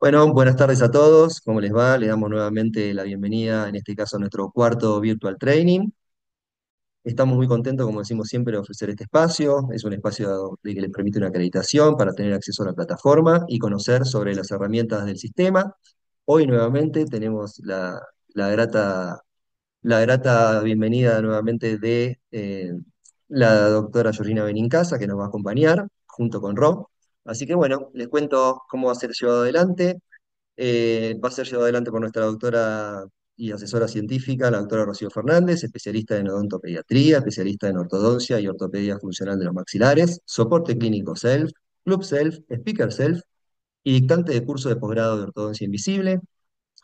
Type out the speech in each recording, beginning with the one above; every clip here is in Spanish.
Bueno, buenas tardes a todos. ¿Cómo les va? Le damos nuevamente la bienvenida, en este caso, a nuestro cuarto Virtual Training. Estamos muy contentos, como decimos siempre, de ofrecer este espacio. Es un espacio que les permite una acreditación para tener acceso a la plataforma y conocer sobre las herramientas del sistema. Hoy nuevamente tenemos la grata bienvenida nuevamente de la doctora Georgina Benincasa, que nos va a acompañar junto con Rob. Así que bueno, les cuento cómo va a ser llevado adelante. Va a ser llevado adelante por nuestra doctora y asesora científica, la doctora Rocío Fernández, especialista en odontopediatría, especialista en ortodoncia y ortopedia funcional de los maxilares, soporte clínico Self, Club Self, Speaker Self y dictante de curso de posgrado de ortodoncia invisible.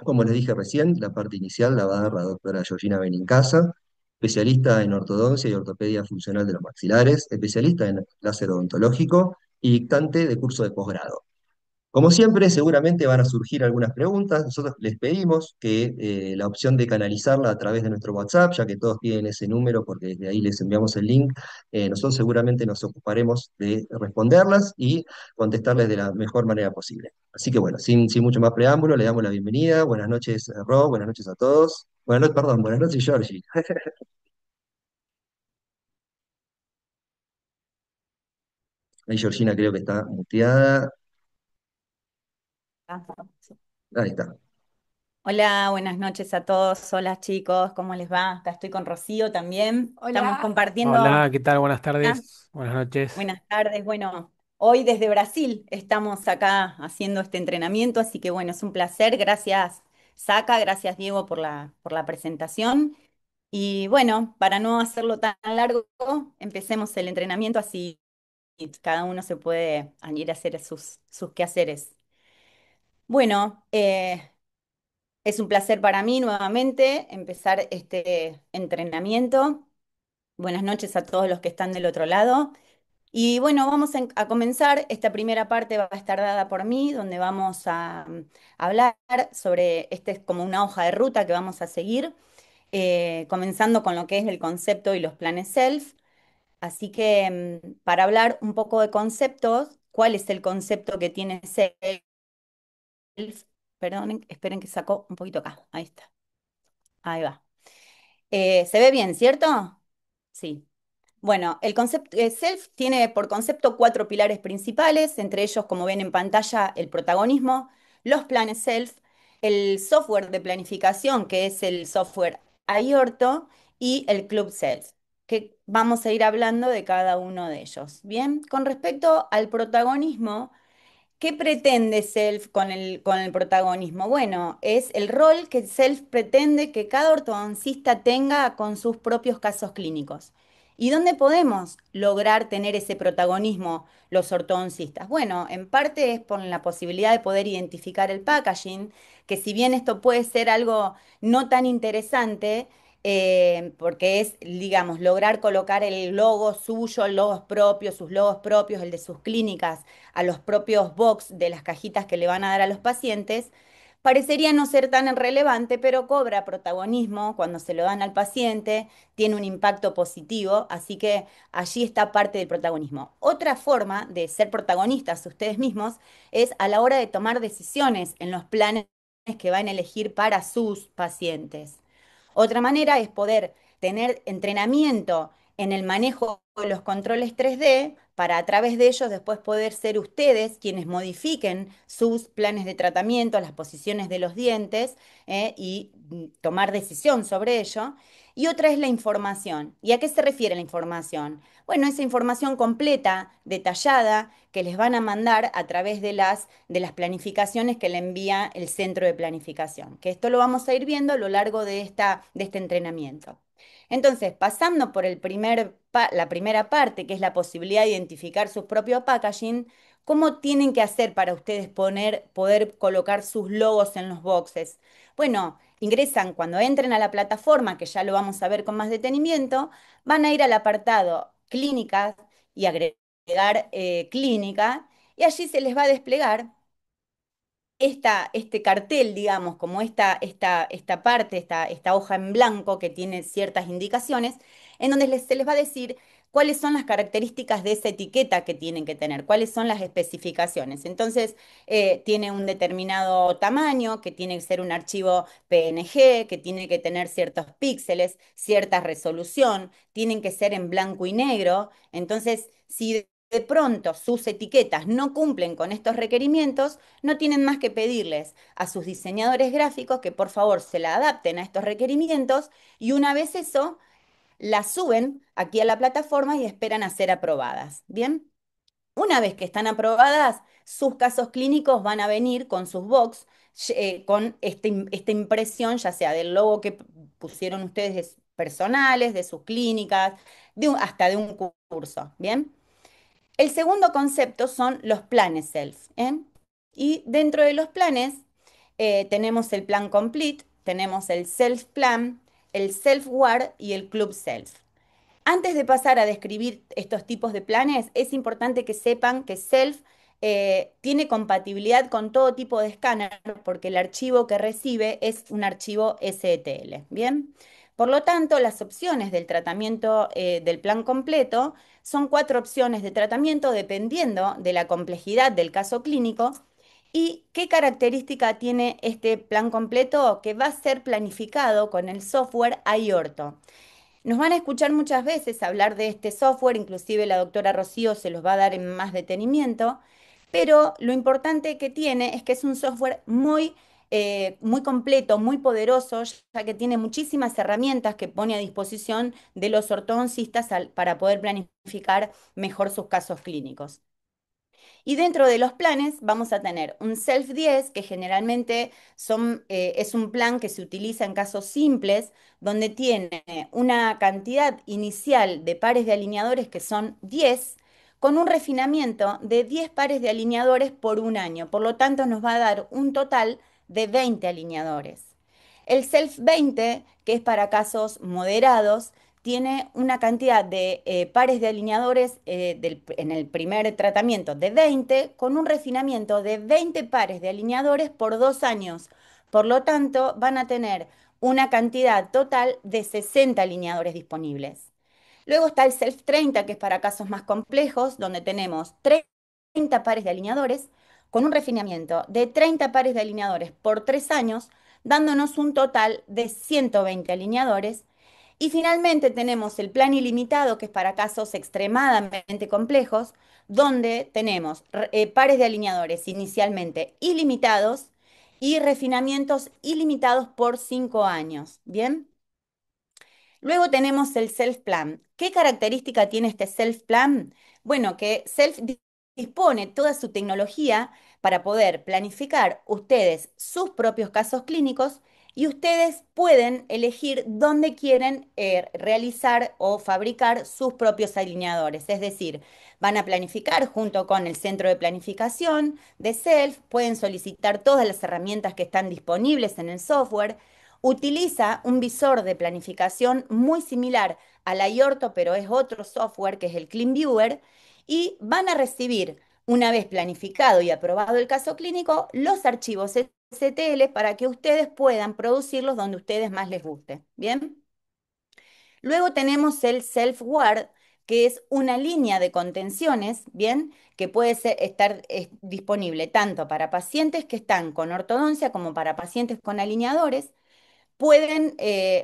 Como les dije recién, la parte inicial la va a dar la doctora Georgina Benincasa, especialista en ortodoncia y ortopedia funcional de los maxilares, especialista en láser odontológico y dictante de curso de posgrado. Como siempre, seguramente van a surgir algunas preguntas. Nosotros les pedimos que la opción de canalizarla a través de nuestro WhatsApp, ya que todos tienen ese número, porque desde ahí les enviamos el link, nosotros seguramente nos ocuparemos de responderlas y contestarles de la mejor manera posible. Así que bueno, sin mucho más preámbulo, le damos la bienvenida. Buenas noches, Rob, buenas noches a todos. Buenas noches, perdón, buenas noches, Georgie. Ahí Georgina creo que está muteada. Ah, Ahí está. Hola, buenas noches a todos. Hola chicos, ¿cómo les va? Acá estoy con Rocío también. Estamos compartiendo. Hola, ¿qué tal? Buenas Ah, tardes, buenas noches. buenas tardes. Bueno, hoy desde Brasil estamos acá haciendo este entrenamiento, así que bueno, es un placer. Gracias, Saca, gracias Diego por la presentación. Y bueno, para no hacerlo tan largo, empecemos el entrenamiento así cada uno se puede ir a hacer sus quehaceres. Bueno, es un placer para mí nuevamente empezar este entrenamiento. Buenas noches a todos los que están del otro lado. Y bueno, vamos a comenzar. Esta primera parte va a estar dada por mí, donde vamos a hablar sobre, este es como una hoja de ruta que vamos a seguir, comenzando con lo que es el concepto y los planes SELF. Así que para hablar un poco de conceptos, ¿cuál es el concepto que tiene SELF? Perdonen, esperen que sacó un poquito acá. Ahí está. Ahí va. ¿Se ve bien, cierto? Sí. Bueno, el concepto self tiene por concepto cuatro pilares principales, entre ellos, como ven en pantalla, el protagonismo, los planes self, el software de planificación, que es el software Ayorto, y el club self, que vamos a ir hablando de cada uno de ellos. Bien, con respecto al protagonismo, ¿qué pretende Self con el protagonismo? Bueno, es el rol que Self pretende que cada ortodoncista tenga con sus propios casos clínicos. ¿Y dónde podemos lograr tener ese protagonismo los ortodoncistas? Bueno, en parte es por la posibilidad de poder identificar el packaging, que si bien esto puede ser algo no tan interesante, porque es, digamos, lograr colocar el logo suyo, logos propios, sus logos propios, el de sus clínicas a los propios box de las cajitas que le van a dar a los pacientes, parecería no ser tan relevante, pero cobra protagonismo cuando se lo dan al paciente, tiene un impacto positivo, así que allí está parte del protagonismo. Otra forma de ser protagonistas ustedes mismos es a la hora de tomar decisiones en los planes que van a elegir para sus pacientes. Otra manera es poder tener entrenamiento en el manejo de los controles 3D para a través de ellos después poder ser ustedes quienes modifiquen sus planes de tratamiento, las posiciones de los dientes y tomar decisión sobre ello. Y otra es la información. ¿Y a qué se refiere la información? Bueno, esa información completa, detallada, que les van a mandar a través de las planificaciones que le envía el centro de planificación. Que esto lo vamos a ir viendo a lo largo de este entrenamiento. Entonces, pasando por la primera parte, que es la posibilidad de identificar sus propios packaging, ¿cómo tienen que hacer para ustedes poder colocar sus logos en los boxes? Bueno, ingresan cuando entren a la plataforma, que ya lo vamos a ver con más detenimiento, van a ir al apartado clínicas y agregar clínica, y allí se les va a desplegar este cartel, digamos, como esta parte, esta hoja en blanco que tiene ciertas indicaciones, en donde se les va a decir cuáles son las características de esa etiqueta que tienen que tener, cuáles son las especificaciones. Entonces, tiene un determinado tamaño, que tiene que ser un archivo PNG, que tiene que tener ciertos píxeles, cierta resolución, tienen que ser en blanco y negro. Entonces, si de pronto sus etiquetas no cumplen con estos requerimientos, no tienen más que pedirles a sus diseñadores gráficos que por favor se la adapten a estos requerimientos y una vez eso, las suben aquí a la plataforma y esperan a ser aprobadas. ¿Bien? Una vez que están aprobadas, sus casos clínicos van a venir con sus box, con esta impresión, ya sea del logo que pusieron ustedes personales, de sus clínicas, hasta de un curso. ¿Bien? El segundo concepto son los planes self, ¿eh? Y dentro de los planes tenemos el plan complete, tenemos el self plan, el self ward y el club self. Antes de pasar a describir estos tipos de planes, es importante que sepan que Self tiene compatibilidad con todo tipo de escáner porque el archivo que recibe es un archivo STL. ¿Bien? Por lo tanto, las opciones del tratamiento del plan completo son 4 opciones de tratamiento dependiendo de la complejidad del caso clínico. ¿Y qué característica tiene este plan completo? Que va a ser planificado con el software iOrto. Nos van a escuchar muchas veces hablar de este software, inclusive la doctora Rocío se los va a dar en más detenimiento, pero lo importante que tiene es que es un software muy completo, muy poderoso, ya que tiene muchísimas herramientas que pone a disposición de los ortodoncistas para poder planificar mejor sus casos clínicos. Y dentro de los planes vamos a tener un Self 10, que generalmente es un plan que se utiliza en casos simples, donde tiene una cantidad inicial de pares de alineadores que son 10, con un refinamiento de 10 pares de alineadores por un año. Por lo tanto, nos va a dar un total de 20 alineadores. El Self 20, que es para casos moderados, tiene una cantidad de pares de alineadores en el primer tratamiento de 20, con un refinamiento de 20 pares de alineadores por 2 años. Por lo tanto, van a tener una cantidad total de 60 alineadores disponibles. Luego está el Self 30, que es para casos más complejos, donde tenemos 30 pares de alineadores, con un refinamiento de 30 pares de alineadores por 3 años, dándonos un total de 120 alineadores. Y finalmente tenemos el plan ilimitado, que es para casos extremadamente complejos, donde tenemos pares de alineadores inicialmente ilimitados y refinamientos ilimitados por 5 años. ¿Bien? Luego tenemos el Self Plan. ¿Qué característica tiene este Self Plan? Bueno, que Self dispone toda su tecnología para poder planificar ustedes sus propios casos clínicos y ustedes pueden elegir dónde quieren realizar o fabricar sus propios alineadores. Es decir, van a planificar junto con el centro de planificación de Self, pueden solicitar todas las herramientas que están disponibles en el software. Utiliza un visor de planificación muy similar al iOrto, pero es otro software que es el CleanViewer, y van a recibir, una vez planificado y aprobado el caso clínico, los archivos STL para que ustedes puedan producirlos donde ustedes más les guste. ¿Bien? Luego tenemos el self-guard, que es una línea de contenciones, ¿bien? Que puede estar disponible tanto para pacientes que están con ortodoncia como para pacientes con alineadores. Pueden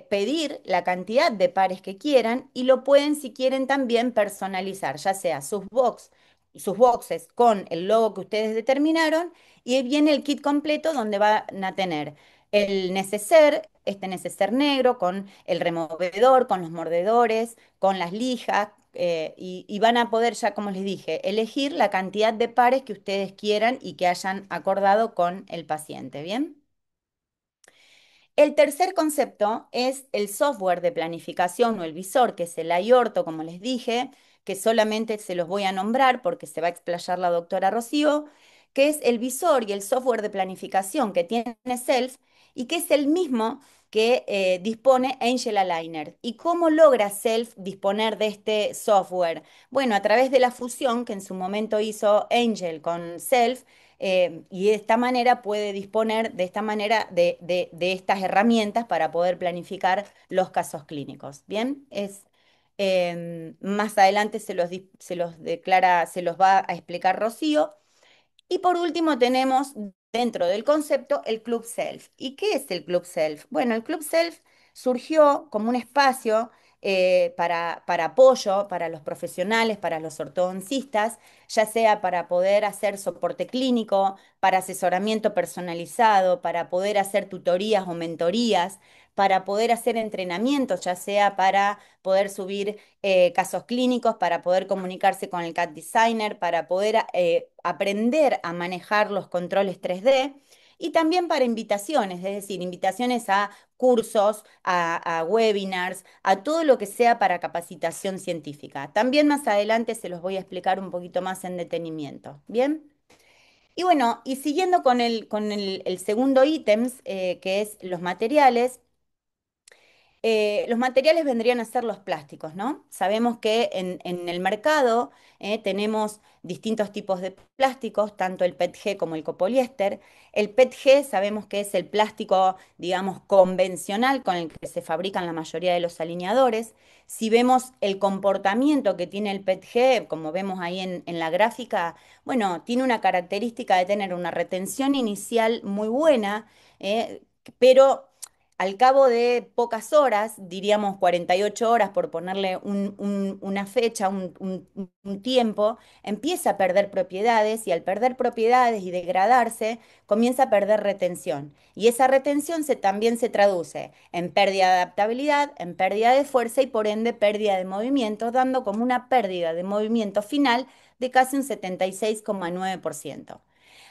pedir la cantidad de pares que quieran y lo pueden, si quieren, también personalizar, ya sea sus boxes con el logo que ustedes determinaron, y viene el kit completo donde van a tener el neceser, este neceser negro con el removedor, con los mordedores, con las lijas, y van a poder, ya como les dije, elegir la cantidad de pares que ustedes quieran y que hayan acordado con el paciente. ¿Bien? El tercer concepto es el software de planificación o el visor, que es el iOrto, como les dije, que solamente se los voy a nombrar porque se va a explayar la doctora Rocío, que es el visor y el software de planificación que tiene Self y que es el mismo que dispone Angel Aligner. ¿Y cómo logra Self disponer de este software? Bueno, a través de la fusión que en su momento hizo Angel con Self, y de esta manera puede disponer de esta manera de estas herramientas para poder planificar los casos clínicos. Bien, Más adelante se los declara, se los va a explicar Rocío. Y por último tenemos dentro del concepto el Club Self. ¿Y qué es el Club Self? Bueno, el Club Self surgió como un espacio para apoyo para los profesionales, para los ortodoncistas, ya sea para poder hacer soporte clínico, para asesoramiento personalizado, para poder hacer tutorías o mentorías, para poder hacer entrenamientos, ya sea para poder subir casos clínicos, para poder comunicarse con el CAD designer, para poder aprender a manejar los controles 3D y también para invitaciones, es decir, invitaciones a cursos, a webinars, a todo lo que sea para capacitación científica. También más adelante se los voy a explicar un poquito más en detenimiento. ¿Bien? Y bueno, y siguiendo con el segundo ítem, que es los materiales. Los materiales vendrían a ser los plásticos, ¿no? Sabemos que en el mercado tenemos distintos tipos de plásticos, tanto el PETG como el copoliéster. El PETG sabemos que es el plástico, digamos, convencional con el que se fabrican la mayoría de los alineadores. Si vemos el comportamiento que tiene el PETG, como vemos ahí en la gráfica, bueno, tiene una característica de tener una retención inicial muy buena, pero al cabo de pocas horas, diríamos 48 horas por ponerle una fecha, un tiempo, empieza a perder propiedades y al perder propiedades y degradarse, comienza a perder retención. Y esa retención también se traduce en pérdida de adaptabilidad, en pérdida de fuerza y por ende pérdida de movimiento, dando como una pérdida de movimiento final de casi un 76,9%.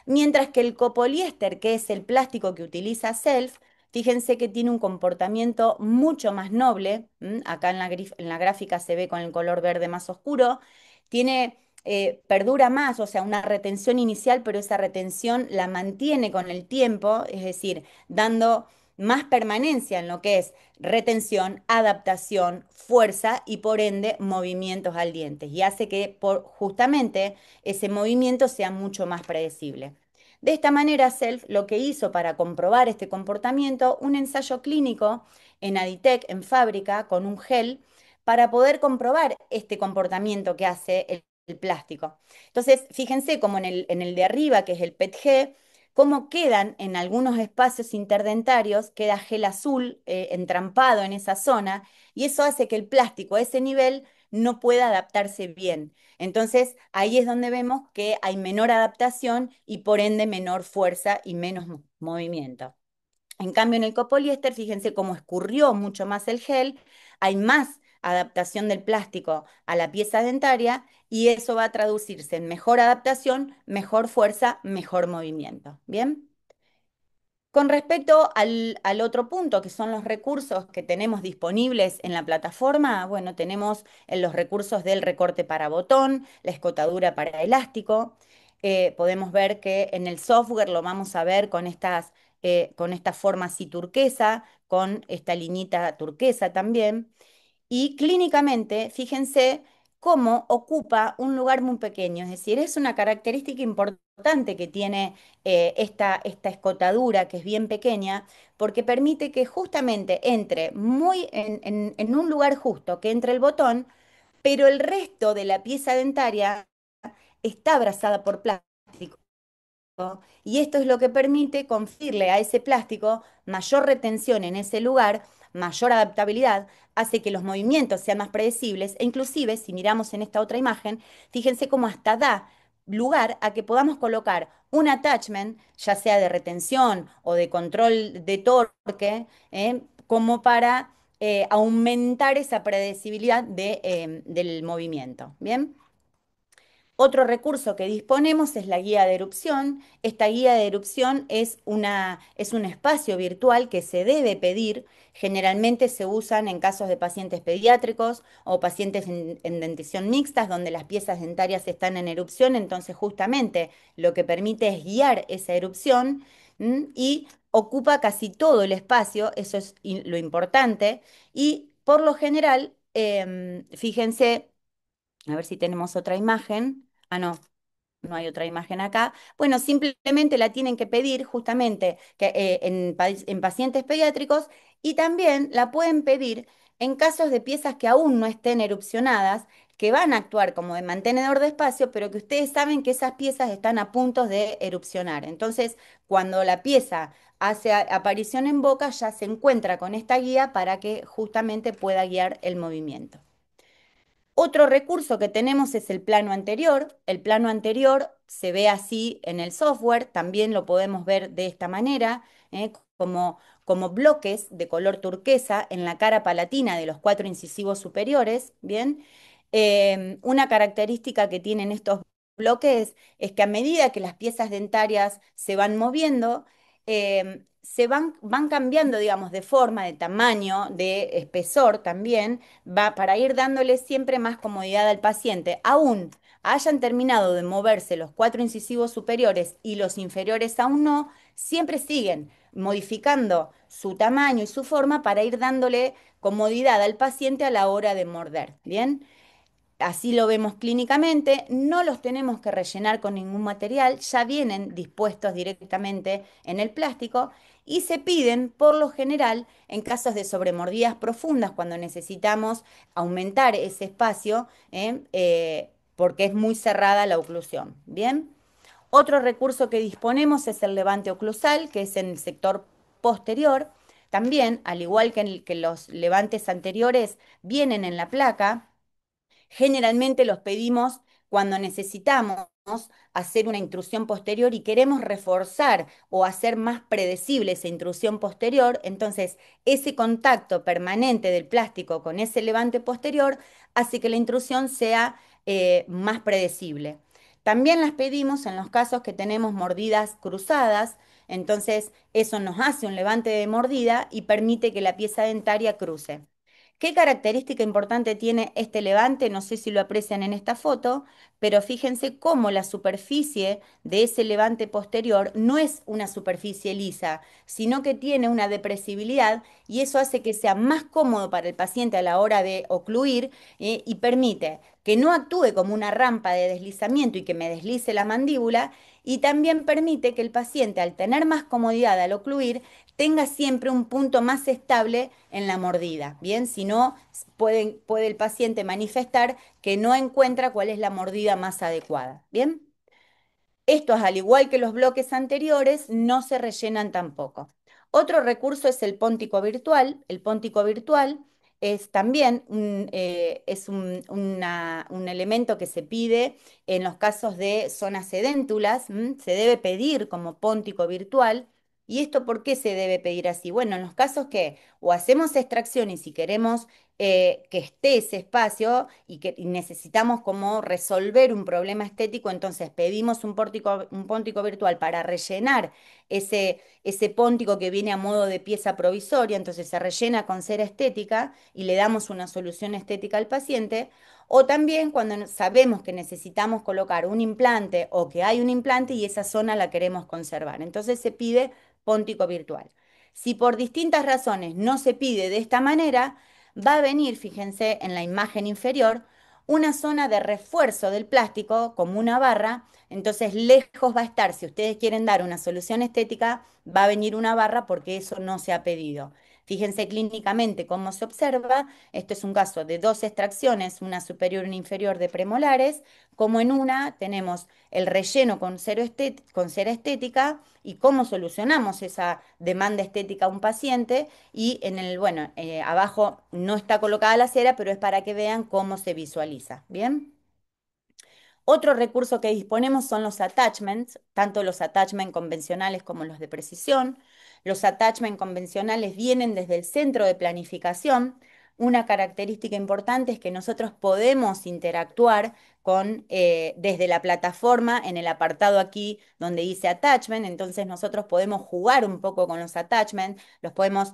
Mientras que el copoliéster, que es el plástico que utiliza Self, fíjense que tiene un comportamiento mucho más noble. Acá en la gráfica se ve con el color verde más oscuro. Tiene, perdura más, o sea, una retención inicial, pero esa retención la mantiene con el tiempo, es decir, dando más permanencia en lo que es retención, adaptación, fuerza y por ende movimientos al diente. Y hace que justamente ese movimiento sea mucho más predecible. De esta manera, Self lo que hizo para comprobar este comportamiento, un ensayo clínico en Aditec, en fábrica, con un gel, para poder comprobar este comportamiento que hace el plástico. Entonces, fíjense como en el de arriba, que es el PETG, cómo quedan en algunos espacios interdentarios, queda gel azul entrampado en esa zona, y eso hace que el plástico a ese nivel no pueda adaptarse bien. Entonces, ahí es donde vemos que hay menor adaptación y por ende menor fuerza y menos movimiento. En cambio, en el copoliéster, fíjense cómo escurrió mucho más el gel, hay más adaptación del plástico a la pieza dentaria y eso va a traducirse en mejor adaptación, mejor fuerza, mejor movimiento. ¿Bien? Con respecto al otro punto, que son los recursos que tenemos disponibles en la plataforma, bueno, tenemos los recursos del recorte para botón, la escotadura para elástico. Podemos ver que en el software lo vamos a ver con esta forma así turquesa, con esta liñita turquesa también. Y clínicamente, fíjense cómo ocupa un lugar muy pequeño, es decir, es una característica importante que tiene esta escotadura, que es bien pequeña, porque permite que justamente entre muy en un lugar justo, que entre el botón, pero el resto de la pieza dentaria está abrazada por plástico. Y esto es lo que permite conferirle a ese plástico mayor retención en ese lugar, mayor adaptabilidad, hace que los movimientos sean más predecibles e inclusive, si miramos en esta otra imagen, fíjense cómo hasta da lugar a que podamos colocar un attachment, ya sea de retención o de control de torque, como para aumentar esa predecibilidad del movimiento. ¿Bien? Otro recurso que disponemos es la guía de erupción. Esta guía de erupción es un espacio virtual que se debe pedir. Generalmente se usan en casos de pacientes pediátricos o pacientes en dentición mixtas donde las piezas dentarias están en erupción. Entonces justamente lo que permite es guiar esa erupción y ocupa casi todo el espacio. Eso es lo importante. Y por lo general, fíjense. A ver si tenemos otra imagen. Ah, no, no hay otra imagen acá. Bueno, simplemente la tienen que pedir justamente en pacientes pediátricos y también la pueden pedir en casos de piezas que aún no estén erupcionadas, que van a actuar como de mantenedor de espacio, pero que ustedes saben que esas piezas están a punto de erupcionar. Entonces, cuando la pieza hace aparición en boca, ya se encuentra con esta guía para que justamente pueda guiar el movimiento. Otro recurso que tenemos es el plano anterior. El plano anterior se ve así en el software, también lo podemos ver de esta manera, como bloques de color turquesa en la cara palatina de los cuatro incisivos superiores, ¿bien? Una característica que tienen estos bloques es que a medida que las piezas dentarias se van moviendo, van cambiando, digamos, de forma, de tamaño, de espesor también va para ir dándole siempre más comodidad al paciente. Aún hayan terminado de moverse los cuatro incisivos superiores y los inferiores aún no, siempre siguen modificando su tamaño y su forma para ir dándole comodidad al paciente a la hora de morder. ¿Bien? Así lo vemos clínicamente, no los tenemos que rellenar con ningún material, ya vienen dispuestos directamente en el plástico y se piden por lo general en casos de sobremordidas profundas cuando necesitamos aumentar ese espacio, porque es muy cerrada la oclusión. Bien, otro recurso que disponemos es el levante oclusal, que es en el sector posterior. También, al igual que los levantes anteriores, vienen en la placa. Generalmente los pedimos cuando necesitamos hacer una intrusión posterior y queremos reforzar o hacer más predecible esa intrusión posterior. Entonces, ese contacto permanente del plástico con ese levante posterior hace que la intrusión sea más predecible. También las pedimos en los casos que tenemos mordidas cruzadas. Entonces, eso nos hace un levante de mordida y permite que la pieza dentaria cruce. ¿Qué característica importante tiene este levante? No sé si lo aprecian en esta foto, pero fíjense cómo la superficie de ese levante posterior no es una superficie lisa, sino que tiene una depresibilidad y eso hace que sea más cómodo para el paciente a la hora de ocluir, y permite que no actúe como una rampa de deslizamiento y que me deslice la mandíbula, y también permite que el paciente, al tener más comodidad al ocluir, tenga siempre un punto más estable en la mordida. Bien, si no, puede el paciente manifestar que no encuentra cuál es la mordida más adecuada. Bien. Estos, al igual que los bloques anteriores, no se rellenan tampoco. Otro recurso es el póntico virtual. El póntico virtual es también un elemento que se pide en los casos de zonas sedéntulas. Se debe pedir como póntico virtual. ¿Y esto por qué se debe pedir así? Bueno, en los casos que o hacemos extracciones y queremos que esté ese espacio y necesitamos como resolver un problema estético, entonces pedimos un póntico virtual para rellenar ese póntico que viene a modo de pieza provisoria, entonces se rellena con cera estética y le damos una solución estética al paciente. O también cuando sabemos que necesitamos colocar un implante o que hay un implante y esa zona la queremos conservar. Entonces se pide póntico virtual. Si por distintas razones no se pide de esta manera, va a venir, fíjense en la imagen inferior, una zona de refuerzo del plástico como una barra, entonces lejos va a estar, si ustedes quieren dar una solución estética, va a venir una barra porque eso no se ha pedido. Fíjense clínicamente cómo se observa, esto es un caso de dos extracciones, una superior y una inferior de premolares, como en una tenemos el relleno con cera estética y cómo solucionamos esa demanda estética a un paciente y bueno, abajo no está colocada la cera, pero es para que vean cómo se visualiza. ¿Bien? Otro recurso que disponemos son los attachments, tanto los attachments convencionales como los de precisión. Los attachments convencionales vienen desde el centro de planificación. Una característica importante es que nosotros podemos interactuar desde la plataforma en el apartado aquí donde dice attachment, entonces nosotros podemos jugar un poco con los attachments, los podemos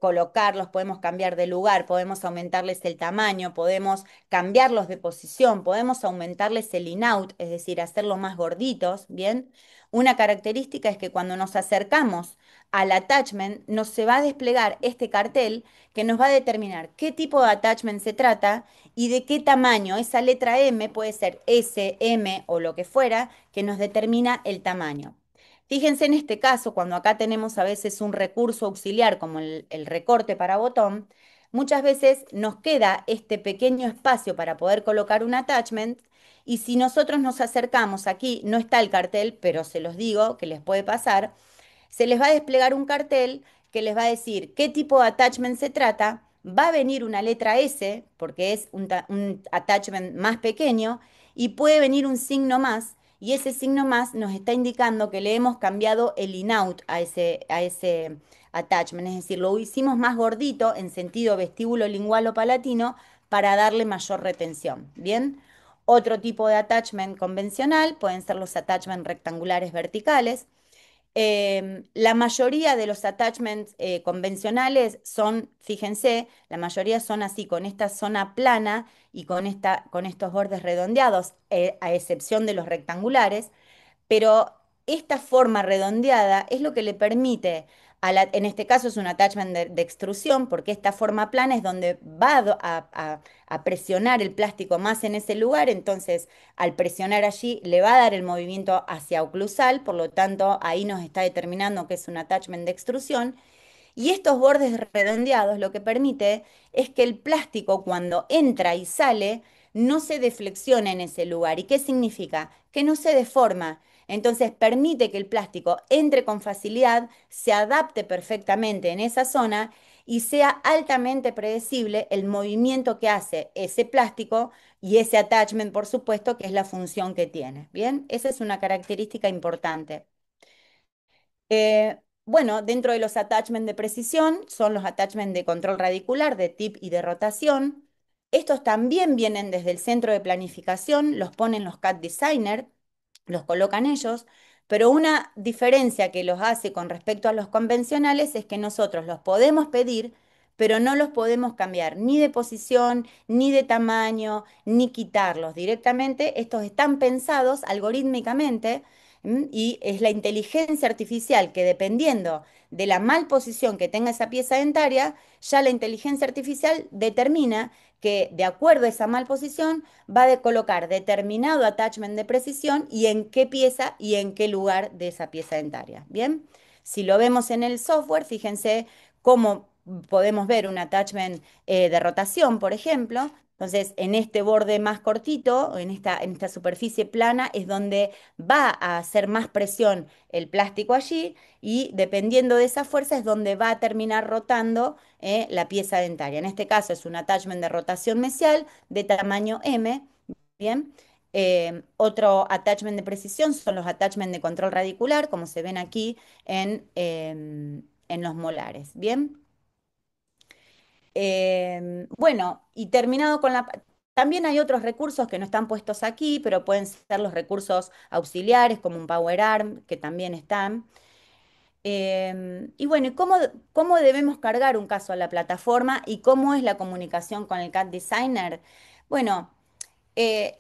colocar, los podemos cambiar de lugar, podemos aumentarles el tamaño, podemos cambiarlos de posición, podemos aumentarles el in-out, es decir, hacerlos más gorditos, ¿bien? Una característica es que cuando nos acercamos al attachment, nos se va a desplegar este cartel que nos va a determinar qué tipo de attachment se trata y de qué tamaño. Esa letra M puede ser S, M o lo que fuera, que nos determina el tamaño. Fíjense en este caso, cuando acá tenemos a veces un recurso auxiliar como el recorte para botón, muchas veces nos queda este pequeño espacio para poder colocar un attachment y si nosotros nos acercamos aquí, no está el cartel, pero se los digo que les puede pasar, se les va a desplegar un cartel que les va a decir qué tipo de attachment se trata, va a venir una letra S, porque es un attachment más pequeño, y puede venir un signo más, y ese signo más nos está indicando que le hemos cambiado el in-out a ese attachment, es decir, lo hicimos más gordito en sentido vestíbulo lingual o palatino para darle mayor retención. ¿Bien? Otro tipo de attachment convencional pueden ser los attachments rectangulares verticales. La mayoría de los attachments convencionales son, fíjense, la mayoría son así, con esta zona plana y con estos bordes redondeados, a excepción de los rectangulares, pero esta forma redondeada es lo que le permite, en este caso es un attachment de extrusión, porque esta forma plana es donde va a presionar el plástico más en ese lugar, entonces al presionar allí le va a dar el movimiento hacia oclusal, por lo tanto ahí nos está determinando que es un attachment de extrusión. Y estos bordes redondeados lo que permite es que el plástico cuando entra y sale no se deflexione en ese lugar. ¿Y qué significa? Que no se deforma. Entonces permite que el plástico entre con facilidad, se adapte perfectamente en esa zona y sea altamente predecible el movimiento que hace ese plástico y ese attachment, por supuesto, que es la función que tiene. Bien, esa es una característica importante. Bueno, dentro de los attachments de precisión son los attachments de control radicular, de tip y de rotación. Estos también vienen desde el centro de planificación, los ponen los CAD designer, los colocan ellos, pero una diferencia que los hace con respecto a los convencionales es que nosotros los podemos pedir, pero no los podemos cambiar ni de posición, ni de tamaño, ni quitarlos. Directamente, estos están pensados algorítmicamente. Y es la inteligencia artificial que dependiendo de la mal posición que tenga esa pieza dentaria, ya la inteligencia artificial determina que de acuerdo a esa mal posición va a colocar determinado attachment de precisión y en qué pieza y en qué lugar de esa pieza dentaria. Bien, si lo vemos en el software, fíjense cómo podemos ver un attachment de rotación, por ejemplo. Entonces, en este borde más cortito, en esta superficie plana, es donde va a hacer más presión el plástico allí y dependiendo de esa fuerza es donde va a terminar rotando la pieza dentaria. En este caso es un attachment de rotación mesial de tamaño M, ¿bien? Otro attachment de precisión son los attachments de control radicular, como se ven aquí en los molares, ¿bien? Bueno, y terminado con la... También hay otros recursos que no están puestos aquí, pero pueden ser los recursos auxiliares, como un Power Arm, que también están. Y bueno, ¿y cómo debemos cargar un caso a la plataforma y cómo es la comunicación con el CAD Designer? Bueno,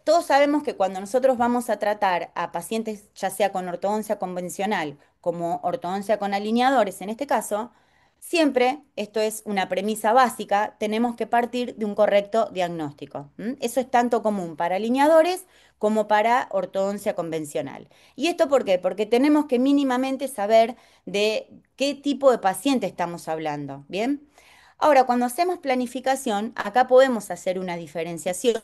todos sabemos que cuando nosotros vamos a tratar a pacientes, ya sea con ortodoncia convencional como ortodoncia con alineadores, en este caso, siempre, esto es una premisa básica, tenemos que partir de un correcto diagnóstico. Eso es tanto común para alineadores como para ortodoncia convencional. ¿Y esto por qué? Porque tenemos que mínimamente saber de qué tipo de paciente estamos hablando. ¿Bien? Ahora, cuando hacemos planificación, acá podemos hacer una diferenciación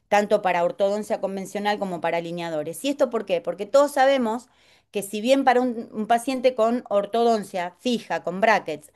tanto para ortodoncia convencional como para alineadores. ¿Y esto por qué? Porque todos sabemos que si bien para un paciente con ortodoncia fija, con brackets,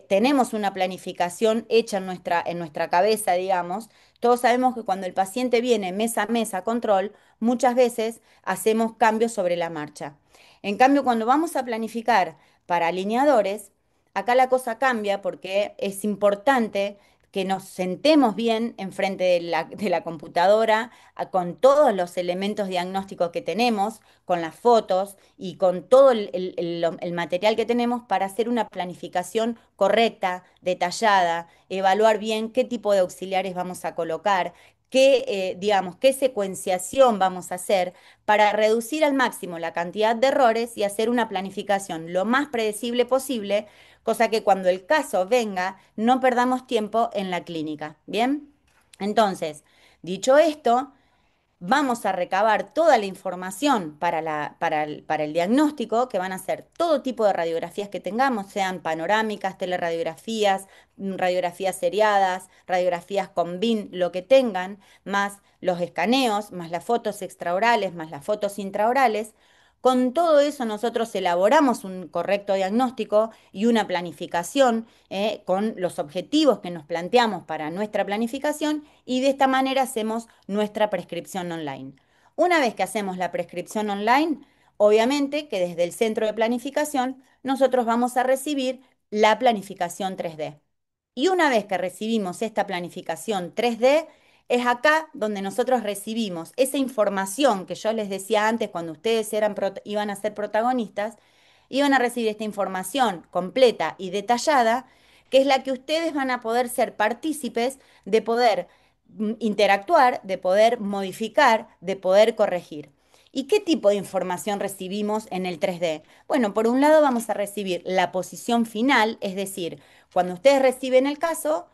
tenemos una planificación hecha en nuestra cabeza, digamos, todos sabemos que cuando el paciente viene mes a mes a control, muchas veces hacemos cambios sobre la marcha. En cambio, cuando vamos a planificar para alineadores, acá la cosa cambia porque es importante que nos sentemos bien enfrente de la computadora, con todos los elementos diagnósticos que tenemos, con las fotos y con todo el material que tenemos para hacer una planificación correcta, detallada, evaluar bien qué tipo de auxiliares vamos a colocar, digamos, qué secuenciación vamos a hacer para reducir al máximo la cantidad de errores y hacer una planificación lo más predecible posible, cosa que cuando el caso venga no perdamos tiempo en la clínica. ¿Bien? Entonces, dicho esto, vamos a recabar toda la información para el diagnóstico, que van a ser todo tipo de radiografías que tengamos, sean panorámicas, teleradiografías, radiografías seriadas, radiografías con BIM, lo que tengan, más los escaneos, más las fotos extraorales, más las fotos intraorales. Con todo eso nosotros elaboramos un correcto diagnóstico y una planificación con los objetivos que nos planteamos para nuestra planificación y de esta manera hacemos nuestra prescripción online. Una vez que hacemos la prescripción online, obviamente que desde el centro de planificación nosotros vamos a recibir la planificación 3D. Y una vez que recibimos esta planificación 3D, es acá donde nosotros recibimos esa información que yo les decía antes cuando ustedes iban a ser protagonistas, iban a recibir esta información completa y detallada, que es la que ustedes van a poder ser partícipes de poder interactuar, de poder modificar, de poder corregir. ¿Y qué tipo de información recibimos en el 3D? Bueno, por un lado vamos a recibir la posición final, es decir, cuando ustedes reciben el caso,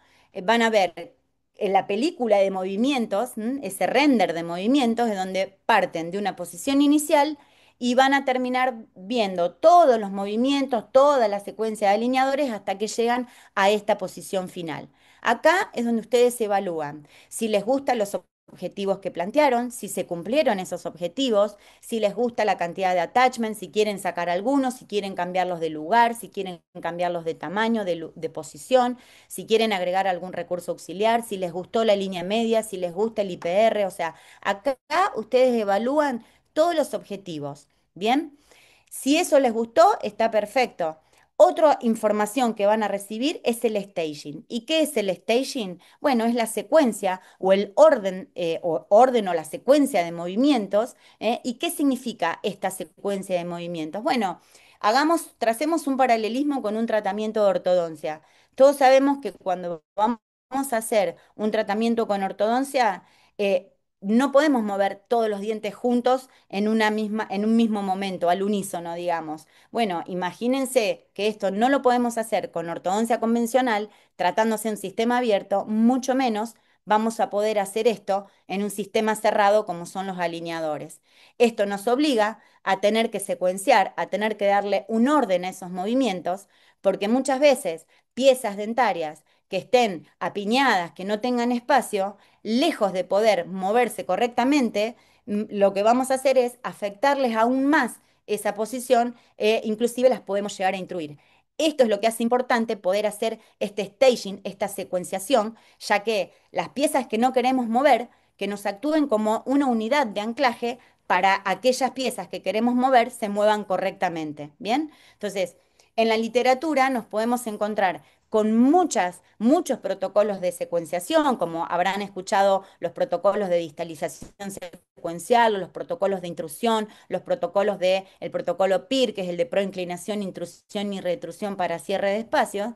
van a ver en la película de movimientos, ese render de movimientos, de donde parten de una posición inicial y van a terminar viendo todos los movimientos, toda la secuencia de alineadores hasta que llegan a esta posición final. Acá es donde ustedes evalúan si les gustan los objetivos que plantearon, si se cumplieron esos objetivos, si les gusta la cantidad de attachments, si quieren sacar algunos, si quieren cambiarlos de lugar, si quieren cambiarlos de tamaño, de posición, si quieren agregar algún recurso auxiliar, si les gustó la línea media, si les gusta el IPR, o sea, acá ustedes evalúan todos los objetivos. ¿Bien? Si eso les gustó, está perfecto. Otra información que van a recibir es el staging. ¿Y qué es el staging? Bueno, es la secuencia o el orden o la secuencia de movimientos. ¿Y qué significa esta secuencia de movimientos? Bueno, tracemos un paralelismo con un tratamiento de ortodoncia. Todos sabemos que cuando vamos a hacer un tratamiento con ortodoncia, eh, no podemos mover todos los dientes juntos en un mismo momento, al unísono, digamos. Bueno, imagínense que esto no lo podemos hacer con ortodoncia convencional, tratándose de un sistema abierto, mucho menos vamos a poder hacer esto en un sistema cerrado como son los alineadores. Esto nos obliga a tener que secuenciar, a tener que darle un orden a esos movimientos, porque muchas veces piezas dentarias que estén apiñadas, que no tengan espacio, lejos de poder moverse correctamente, lo que vamos a hacer es afectarles aún más esa posición, inclusive las podemos llegar a intruir. Esto es lo que hace importante poder hacer este staging, esta secuenciación, ya que las piezas que no queremos mover, que nos actúen como una unidad de anclaje para aquellas piezas que queremos mover se muevan correctamente. ¿Bien? Entonces, en la literatura nos podemos encontrar con muchos protocolos de secuenciación, como habrán escuchado los protocolos de distalización secuencial, o los protocolos de intrusión, los protocolos el protocolo PIR, que es el de proinclinación, intrusión y retrusión para cierre de espacios.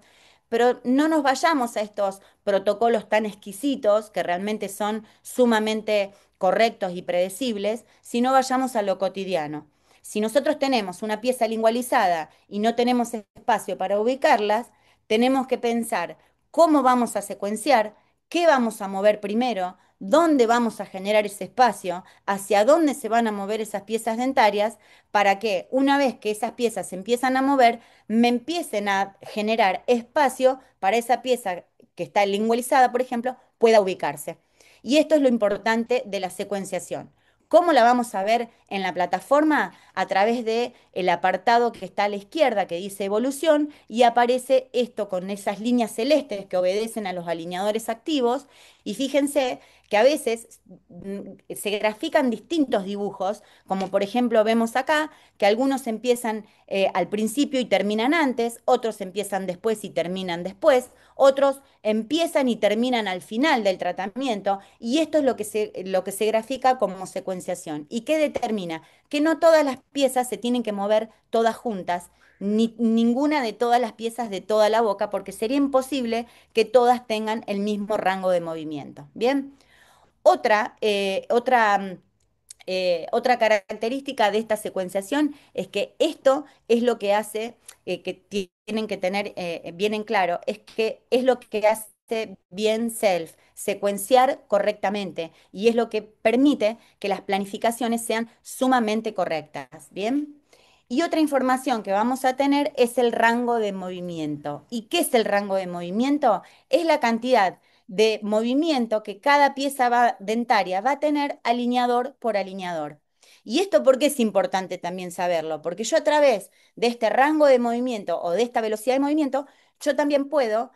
Pero no nos vayamos a estos protocolos tan exquisitos, que realmente son sumamente correctos y predecibles, sino vayamos a lo cotidiano. Si nosotros tenemos una pieza lingualizada y no tenemos espacio para ubicarlas, tenemos que pensar cómo vamos a secuenciar, qué vamos a mover primero, dónde vamos a generar ese espacio, hacia dónde se van a mover esas piezas dentarias, para que una vez que esas piezas se empiezan a mover, me empiecen a generar espacio para esa pieza que está lingualizada, por ejemplo, pueda ubicarse. Y esto es lo importante de la secuenciación. ¿Cómo la vamos a ver en la plataforma? A través de el apartado que está a la izquierda que dice evolución y aparece esto con esas líneas celestes que obedecen a los alineadores activos. Y fíjense que a veces se grafican distintos dibujos, como por ejemplo vemos acá, que algunos empiezan al principio y terminan antes, otros empiezan después y terminan después, otros empiezan y terminan al final del tratamiento, y esto es lo que se grafica como secuenciación. ¿Y qué determina? Que no todas las piezas se tienen que mover todas juntas, ni ninguna de todas las piezas de toda la boca, porque sería imposible que todas tengan el mismo rango de movimiento. Bien, otra característica de esta secuenciación es que esto es lo que hace, que tienen que tener bien en claro, es que es lo que hace bien Self, secuenciar correctamente, y es lo que permite que las planificaciones sean sumamente correctas. ¿Bien? Y otra información que vamos a tener es el rango de movimiento. ¿Y qué es el rango de movimiento? Es la cantidad de movimiento que cada dentaria va a tener alineador por alineador. ¿Y esto por qué es importante también saberlo? Porque yo a través de este rango de movimiento o de esta velocidad de movimiento, yo también puedo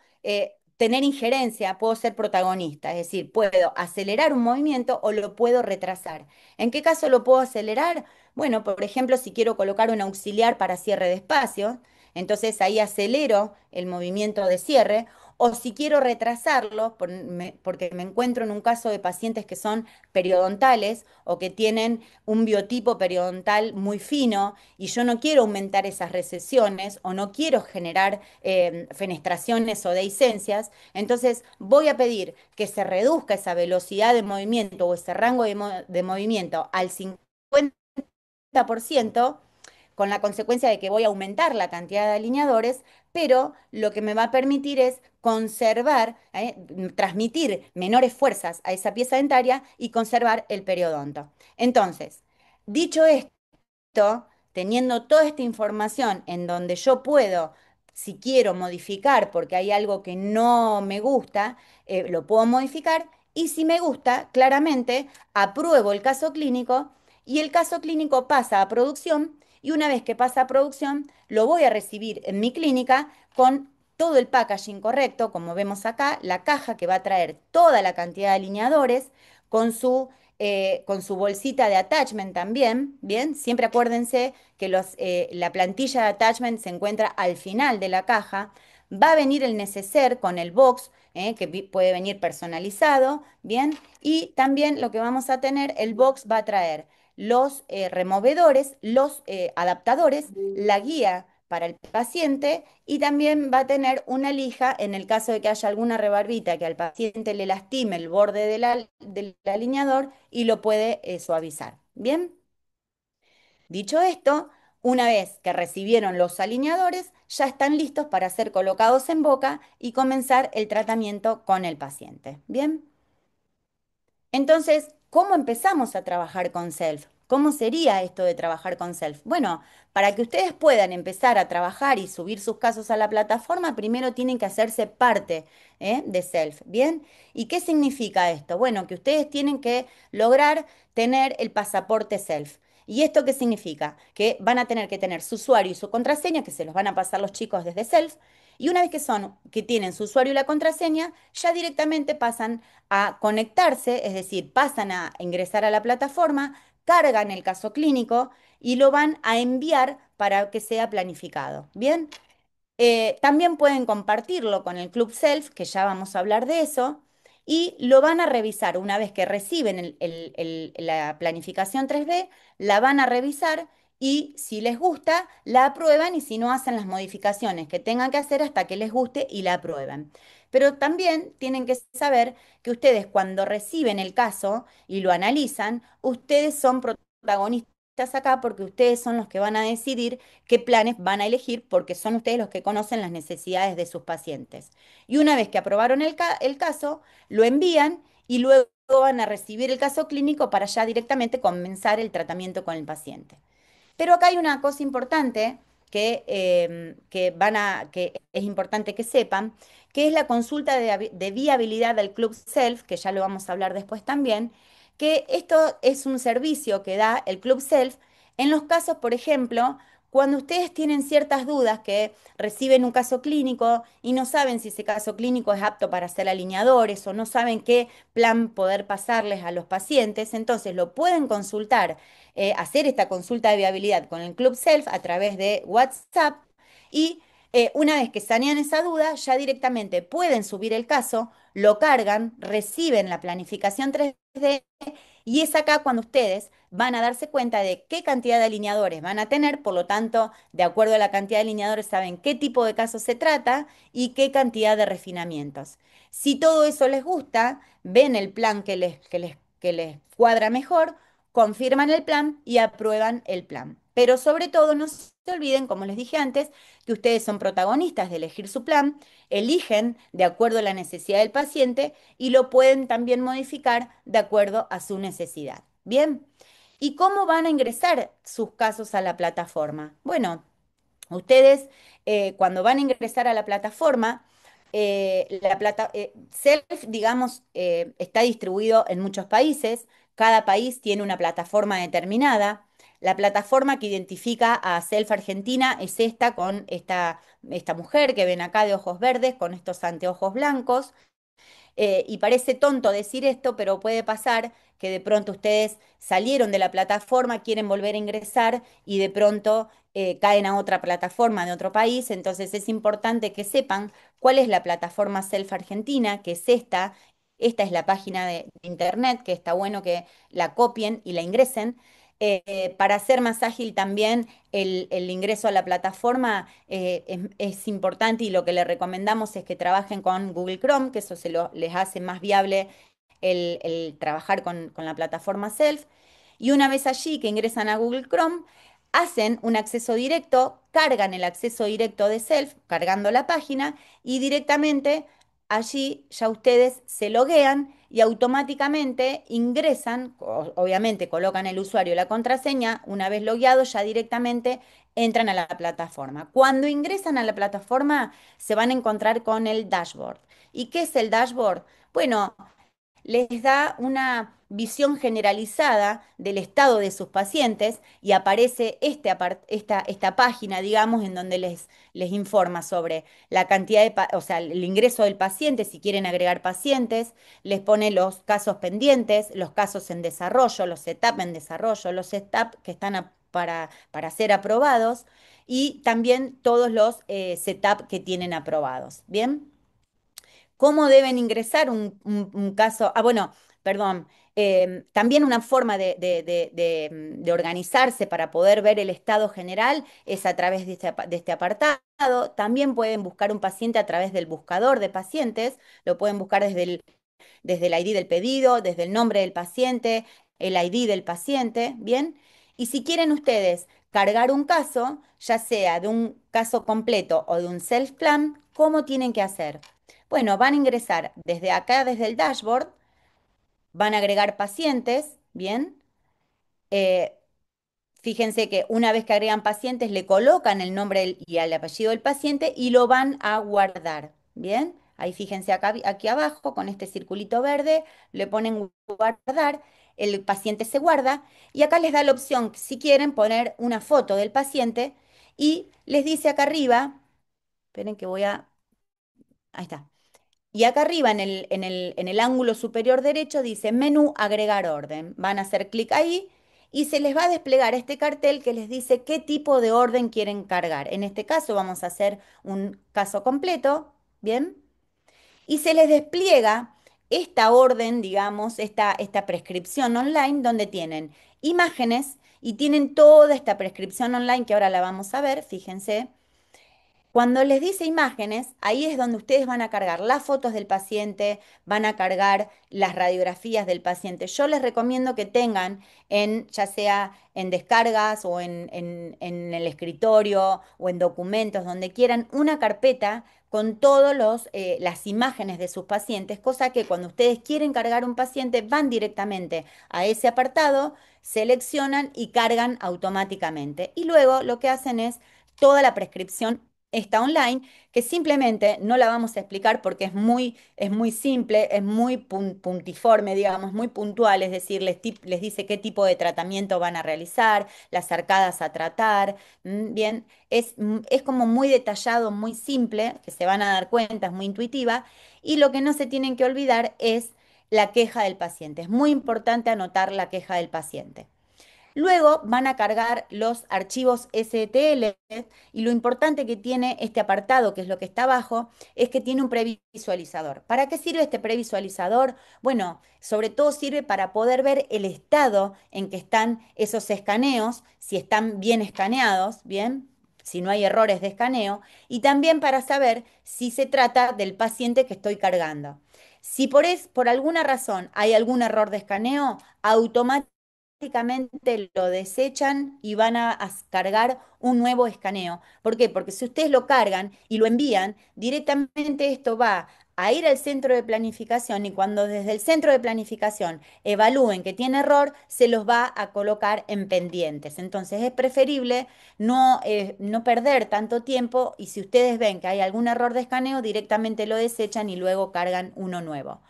tener injerencia, puedo ser protagonista, es decir, puedo acelerar un movimiento o lo puedo retrasar. ¿En qué caso lo puedo acelerar? Bueno, por ejemplo, si quiero colocar un auxiliar para cierre de espacio, entonces ahí acelero el movimiento de cierre, o si quiero retrasarlo, porque me encuentro en un caso de pacientes que son periodontales o que tienen un biotipo periodontal muy fino y yo no quiero aumentar esas recesiones o no quiero generar fenestraciones o dehiscencias, entonces voy a pedir que se reduzca esa velocidad de movimiento o ese rango de movimiento al 50%, con la consecuencia de que voy a aumentar la cantidad de alineadores, pero lo que me va a permitir es conservar, transmitir menores fuerzas a esa pieza dentaria y conservar el periodonto. Entonces, dicho esto, teniendo toda esta información en donde yo puedo, si quiero modificar porque hay algo que no me gusta, lo puedo modificar, y si me gusta, claramente apruebo el caso clínico y el caso clínico pasa a producción, y una vez que pasa a producción lo voy a recibir en mi clínica con todo el packaging correcto, como vemos acá, la caja que va a traer toda la cantidad de alineadores con su bolsita de attachment también, ¿bien? Siempre acuérdense que la plantilla de attachment se encuentra al final de la caja. Va a venir el neceser con el box, que puede venir personalizado, ¿bien? Y también lo que vamos a tener, el box va a traer los removedores, los adaptadores, la guía para el paciente, y también va a tener una lija en el caso de que haya alguna rebarbita que al paciente le lastime el borde del alineador y lo puede suavizar. Bien, dicho esto, una vez que recibieron los alineadores, ya están listos para ser colocados en boca y comenzar el tratamiento con el paciente. Bien. Entonces, ¿cómo empezamos a trabajar con Self? ¿Cómo sería esto de trabajar con Self? Bueno, para que ustedes puedan empezar a trabajar y subir sus casos a la plataforma, primero tienen que hacerse parte, de Self, ¿bien? ¿Y qué significa esto? Bueno, que ustedes tienen que lograr tener el pasaporte Self. ¿Y esto qué significa? Que van a tener que tener su usuario y su contraseña, que se los van a pasar los chicos desde Self, y una vez que tienen su usuario y la contraseña, ya directamente pasan a conectarse, es decir, pasan a ingresar a la plataforma, cargan el caso clínico y lo van a enviar para que sea planificado. Bien, también pueden compartirlo con el Club Self, que ya vamos a hablar de eso, y lo van a revisar una vez que reciben la planificación 3D, la van a revisar y si les gusta, la aprueban, y si no, hacen las modificaciones que tengan que hacer hasta que les guste y la aprueban. Pero también tienen que saber que ustedes cuando reciben el caso y lo analizan, ustedes son protagonistas acá porque ustedes son los que van a decidir qué planes van a elegir, porque son ustedes los que conocen las necesidades de sus pacientes. Y una vez que aprobaron el caso, lo envían y luego van a recibir el caso clínico para ya directamente comenzar el tratamiento con el paciente. Pero acá hay una cosa importante que es importante que sepan, que es la consulta de viabilidad del Club Self, que ya lo vamos a hablar después también, que esto es un servicio que da el Club Self en los casos, por ejemplo, cuando ustedes tienen ciertas dudas, que reciben un caso clínico y no saben si ese caso clínico es apto para hacer alineadores o no saben qué plan poder pasarles a los pacientes, entonces lo pueden consultar, hacer esta consulta de viabilidad con el Club Self a través de WhatsApp, y una vez que sanean esa duda, ya directamente pueden subir el caso, lo cargan, reciben la planificación 3D, y es acá cuando ustedes van a darse cuenta de qué cantidad de alineadores van a tener. Por lo tanto, de acuerdo a la cantidad de alineadores, saben qué tipo de caso se trata y qué cantidad de refinamientos. Si todo eso les gusta, ven el plan que les cuadra mejor, confirman el plan y aprueban el plan. Pero sobre todo no se olviden, como les dije antes, que ustedes son protagonistas de elegir su plan, eligen de acuerdo a la necesidad del paciente y lo pueden también modificar de acuerdo a su necesidad. Bien, ¿y cómo van a ingresar sus casos a la plataforma? Bueno, ustedes, cuando van a ingresar a la plataforma, Self, digamos, está distribuido en muchos países. Cada país tiene una plataforma determinada. La plataforma que identifica a Self Argentina es esta, con esta mujer que ven acá de ojos verdes, con estos anteojos blancos. Y parece tonto decir esto, pero puede pasar que de pronto ustedes salieron de la plataforma, quieren volver a ingresar y de pronto caen a otra plataforma de otro país. Entonces es importante que sepan cuál es la plataforma Self Argentina, que es esta. Esta es la página de internet, que está bueno que la copien y la ingresen. Para hacer más ágil también el ingreso a la plataforma, es importante y lo que le recomendamos es que trabajen con Google Chrome, que eso les hace más viable el trabajar con la plataforma Self. Y una vez allí que ingresan a Google Chrome, hacen un acceso directo, cargan el acceso directo de Self, cargando la página y directamente allí ya ustedes se loguean y automáticamente ingresan, obviamente colocan el usuario y la contraseña, una vez logueados ya directamente entran a la plataforma. Cuando ingresan a la plataforma se van a encontrar con el dashboard. ¿Y qué es el dashboard? Bueno, les da una visión generalizada del estado de sus pacientes y aparece esta página, digamos, en donde les informa sobre la cantidad o sea, el ingreso del paciente, si quieren agregar pacientes, les pone los casos pendientes, los casos en desarrollo, los setup en desarrollo, los setup que están para ser aprobados y también todos los setup que tienen aprobados. ¿Bien? ¿Cómo deben ingresar un caso? Ah, bueno, perdón. También una forma de organizarse para poder ver el estado general es a través de este apartado. También pueden buscar un paciente a través del buscador de pacientes. Lo pueden buscar desde el ID del pedido, desde el nombre del paciente, el ID del paciente, ¿bien? Y si quieren ustedes cargar un caso, ya sea de un caso completo o de un self-plan, ¿cómo tienen que hacer? Bueno, van a ingresar desde acá, desde el dashboard, van a agregar pacientes, ¿bien? Eh, Fíjense que una vez que agregan pacientes, le colocan el nombre y el apellido del paciente y lo van a guardar. ¿Bien? Ahí fíjense acá, aquí abajo, con este circulito verde, le ponen guardar, el paciente se guarda y acá les da la opción, si quieren, poner una foto del paciente y les dice acá arriba, esperen que voy a... Ahí está. Y acá arriba en el ángulo superior derecho dice menú agregar orden. Van a hacer clic ahí y se les va a desplegar este cartel que les dice qué tipo de orden quieren cargar. En este caso vamos a hacer un caso completo, ¿bien? Y se les despliega esta orden, digamos, esta prescripción online donde tienen imágenes y tienen toda esta prescripción online que ahora la vamos a ver, fíjense. Cuando les dice imágenes, ahí es donde ustedes van a cargar las fotos del paciente, van a cargar las radiografías del paciente. Yo les recomiendo que tengan ya sea en descargas o en el escritorio o en documentos, donde quieran, una carpeta con todas las imágenes de sus pacientes, cosa que cuando ustedes quieren cargar un paciente, van directamente a ese apartado, seleccionan y cargan automáticamente. Y luego lo que hacen es toda la prescripción está online, que simplemente no la vamos a explicar porque es muy simple, es muy puntiforme, digamos, muy puntual, es decir, les dice qué tipo de tratamiento van a realizar, las arcadas a tratar, bien, es como muy detallado, muy simple, que se van a dar cuenta, es muy intuitiva, y lo que no se tienen que olvidar es la queja del paciente. Es muy importante anotar la queja del paciente. Luego van a cargar los archivos STL y lo importante que tiene este apartado, que es lo que está abajo, es que tiene un previsualizador. ¿Para qué sirve este previsualizador? Bueno, sobre todo sirve para poder ver el estado en que están esos escaneos, si están bien escaneados, bien, si no hay errores de escaneo, y también para saber si se trata del paciente que estoy cargando. Si por alguna razón hay algún error de escaneo, automáticamente automáticamente lo desechan y van a cargar un nuevo escaneo. ¿Por qué? Porque si ustedes lo cargan y lo envían, directamente esto va a ir al centro de planificación y cuando desde el centro de planificación evalúen que tiene error, se los va a colocar en pendientes. Entonces es preferible no perder tanto tiempo y si ustedes ven que hay algún error de escaneo, directamente lo desechan y luego cargan uno nuevo.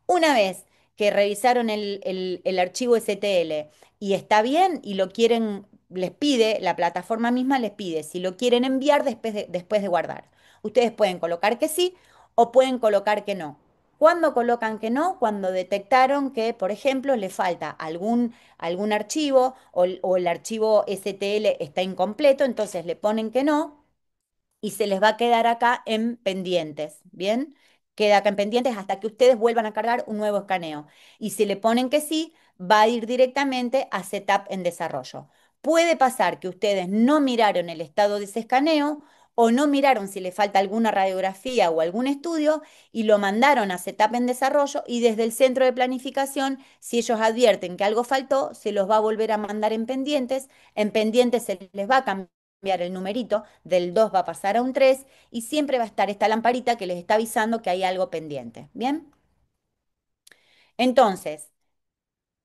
Una vez que revisaron el archivo STL y está bien y lo quieren, les pide, la plataforma misma les pide si lo quieren enviar después de guardar. Ustedes pueden colocar que sí o pueden colocar que no. ¿Cuándo colocan que no? Cuando detectaron que, por ejemplo, le falta algún archivo o el archivo STL está incompleto, entonces le ponen que no y se les va a quedar acá en pendientes, ¿bien? Queda acá en pendientes hasta que ustedes vuelvan a cargar un nuevo escaneo. Y si le ponen que sí, va a ir directamente a Setup en desarrollo. Puede pasar que ustedes no miraron el estado de ese escaneo o no miraron si le falta alguna radiografía o algún estudio y lo mandaron a Setup en desarrollo y desde el centro de planificación, si ellos advierten que algo faltó, se los va a volver a mandar en pendientes. En pendientes se les va a cambiar el numerito, del 2 va a pasar a un 3 y siempre va a estar esta lamparita que les está avisando que hay algo pendiente. ¿Bien? Entonces,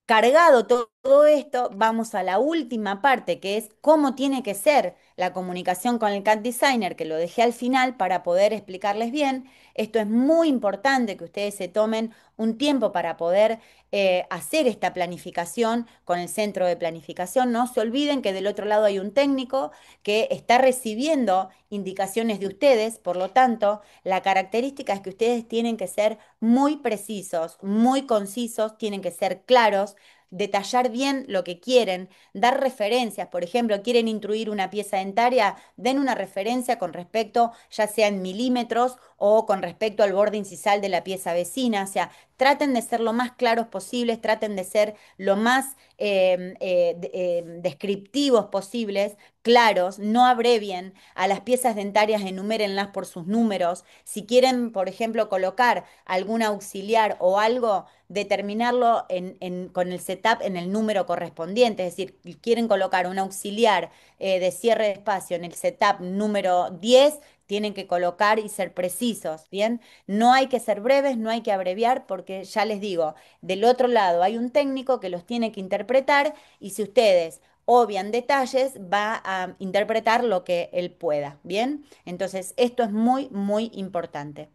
cargado todo esto, vamos a la última parte, que es cómo tiene que ser la comunicación con el CAD Designer, que lo dejé al final para poder explicarles bien. Esto es muy importante que ustedes se tomen un tiempo para poder hacer esta planificación con el centro de planificación. No se olviden que del otro lado hay un técnico que está recibiendo indicaciones de ustedes, por lo tanto, la característica es que ustedes tienen que ser muy precisos, muy concisos, tienen que ser claros, detallar bien lo que quieren, dar referencias. Por ejemplo, quieren instruir una pieza dentaria, den una referencia con respecto, ya sea en milímetros o con respecto al borde incisal de la pieza vecina. O sea, traten de ser lo más claros posibles, traten de ser lo más descriptivos posibles, claros, no abrevien a las piezas dentarias, enumérenlas por sus números. Si quieren, por ejemplo, colocar algún auxiliar o algo, determinarlo con el setup en el número correspondiente. Es decir, quieren colocar un auxiliar de cierre de espacio en el setup número 10, tienen que colocar y ser precisos, ¿bien? No hay que ser breves, no hay que abreviar, porque ya les digo, del otro lado hay un técnico que los tiene que interpretar y si ustedes obvian detalles, va a interpretar lo que él pueda, ¿bien? Entonces, esto es muy, muy importante.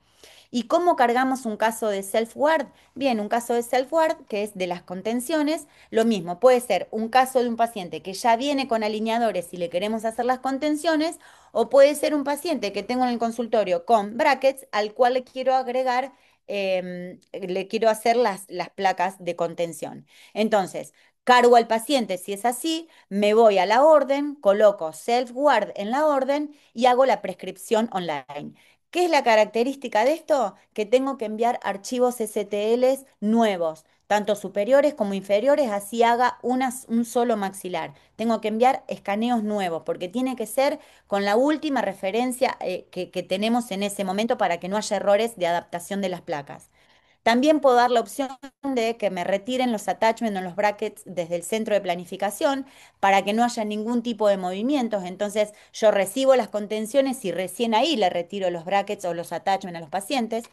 ¿Y cómo cargamos un caso de self-guard? Bien, un caso de self-guard, que es de las contenciones, lo mismo, puede ser un caso de un paciente que ya viene con alineadores y le queremos hacer las contenciones, o puede ser un paciente que tengo en el consultorio con brackets al cual le quiero agregar, le quiero hacer las placas de contención. Entonces, cargo al paciente si es así, me voy a la orden, coloco self-guard en la orden y hago la prescripción online. ¿Qué es la característica de esto? Que tengo que enviar archivos STLs nuevos, tanto superiores como inferiores, así haga un solo maxilar. Tengo que enviar escaneos nuevos, porque tiene que ser con la última referencia que tenemos en ese momento para que no haya errores de adaptación de las placas. También puedo dar la opción de que me retiren los attachments o los brackets desde el centro de planificación para que no haya ningún tipo de movimientos. Entonces yo recibo las contenciones y recién ahí le retiro los brackets o los attachments a los pacientes.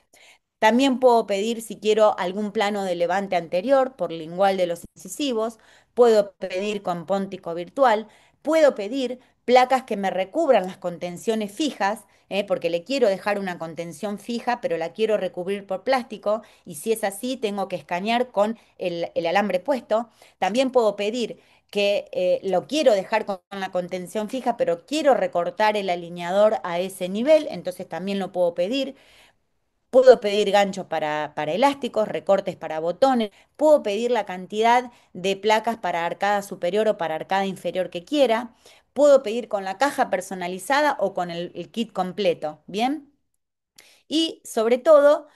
También puedo pedir si quiero algún plano de levante anterior por lingual de los incisivos, puedo pedir con póntico virtual, puedo pedir placas que me recubran las contenciones fijas, porque le quiero dejar una contención fija, pero la quiero recubrir por plástico, y si es así, tengo que escanear con el alambre puesto. También puedo pedir que lo quiero dejar con la contención fija, pero quiero recortar el alineador a ese nivel, entonces también lo puedo pedir. Puedo pedir ganchos para elásticos, recortes para botones, puedo pedir la cantidad de placas para arcada superior o para arcada inferior que quiera, puedo pedir con la caja personalizada o con el kit completo, ¿bien? Y sobre todo,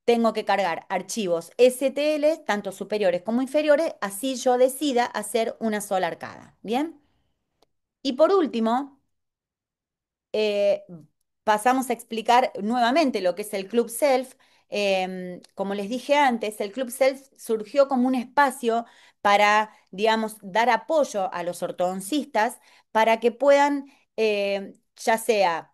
tengo que cargar archivos STL, tanto superiores como inferiores, así yo decida hacer una sola arcada, ¿bien? Y por último, eh, pasamos a explicar nuevamente lo que es el Club Self. Como les dije antes, el Club Self surgió como un espacio para, digamos, dar apoyo a los ortodoncistas para que puedan, ya sea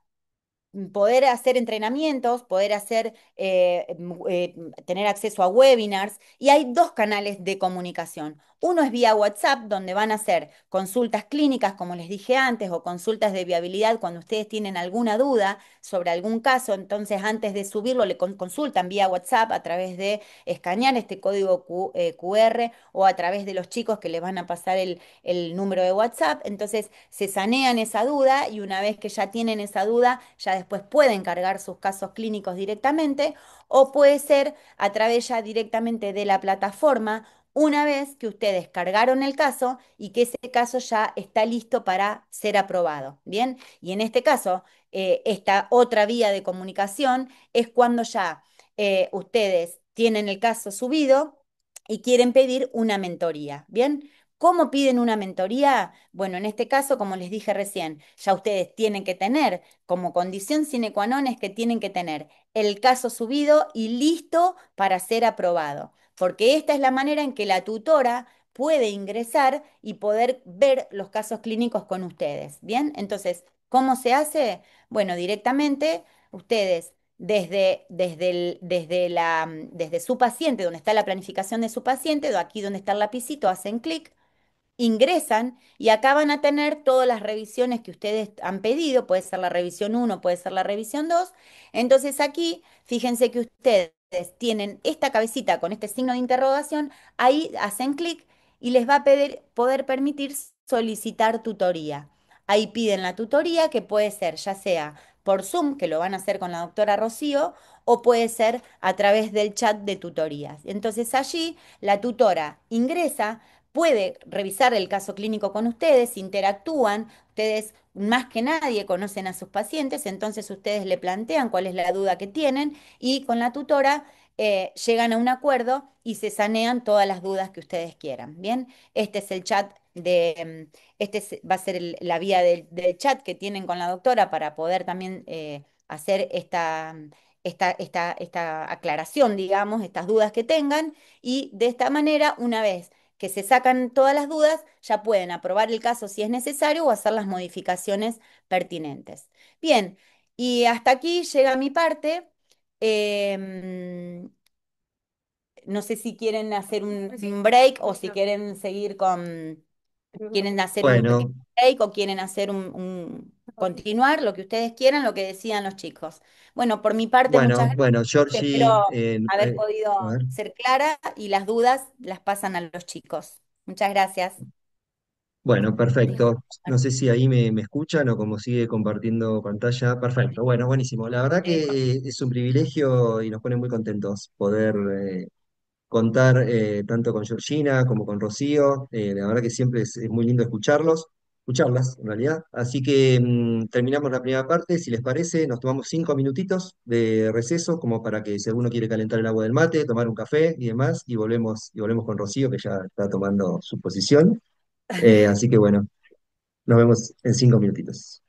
poder hacer entrenamientos, poder hacer, tener acceso a webinars, y hay dos canales de comunicación. Uno es vía WhatsApp, donde van a hacer consultas clínicas, como les dije antes, o consultas de viabilidad cuando ustedes tienen alguna duda sobre algún caso. Entonces, antes de subirlo, le consultan vía WhatsApp a través de escanear este código QR, o a través de los chicos que les van a pasar el número de WhatsApp. Entonces se sanean esa duda, y una vez que ya tienen esa duda, ya después pueden cargar sus casos clínicos directamente, o puede ser a través ya directamente de la plataforma, una vez que ustedes cargaron el caso y que ese caso ya está listo para ser aprobado. Bien, y en este caso, esta otra vía de comunicación es cuando ya ustedes tienen el caso subido y quieren pedir una mentoría. Bien, ¿cómo piden una mentoría? Bueno, en este caso, como les dije recién, ya ustedes tienen que tener como condición sine qua non, es que tienen que tener el caso subido y listo para ser aprobado, porque esta es la manera en que la tutora puede ingresar y poder ver los casos clínicos con ustedes. Bien, entonces, ¿cómo se hace? Bueno, directamente ustedes desde su paciente, donde está la planificación de su paciente, aquí donde está el lapicito, hacen clic, ingresan, y acá van a tener todas las revisiones que ustedes han pedido. Puede ser la revisión uno, puede ser la revisión 2. Entonces aquí, fíjense que ustedes tienen esta cabecita con este signo de interrogación, ahí hacen clic y les va a poder permitir solicitar tutoría. Ahí piden la tutoría, que puede ser ya sea por Zoom, que lo van a hacer con la doctora Rocío, o puede ser a través del chat de tutorías. Entonces allí la tutora ingresa, puede revisar el caso clínico con ustedes, interactúan, ustedes más que nadie conocen a sus pacientes, entonces ustedes le plantean cuál es la duda que tienen, y con la tutora llegan a un acuerdo y se sanean todas las dudas que ustedes quieran. Bien, este es el chat va a ser la vía del chat que tienen con la doctora para poder también hacer esta aclaración, digamos, estas dudas que tengan, y de esta manera, una vez que se sacan todas las dudas, ya pueden aprobar el caso si es necesario o hacer las modificaciones pertinentes. Bien, y hasta aquí llega mi parte. Em, no sé si quieren hacer un break, o si quieren seguir con, quieren hacer un pequeño Bueno, break, o quieren hacer continuar, lo que ustedes quieran, lo que decían los chicos. Bueno, por mi parte, muchas bueno, gracias. bueno, Georgie, Espero haber a podido ver. ser clara, y las dudas las pasan a los chicos. Muchas gracias. Bueno, perfecto. No Disculpen. sé si ahí me escuchan o como sigue compartiendo pantalla. Perfecto, bueno, buenísimo. La verdad que es un privilegio y nos pone muy contentos poder contar tanto con Georgina como con Rocío. La verdad que siempre es muy lindo escucharlas en realidad. Así que terminamos la primera parte. Si les parece, nos tomamos 5 minutitos de receso como para que si alguno quiere calentar el agua del mate, tomar un café y demás, y volvemos con Rocío, que ya está tomando su posición. Así que bueno, nos vemos en 5 minutitos.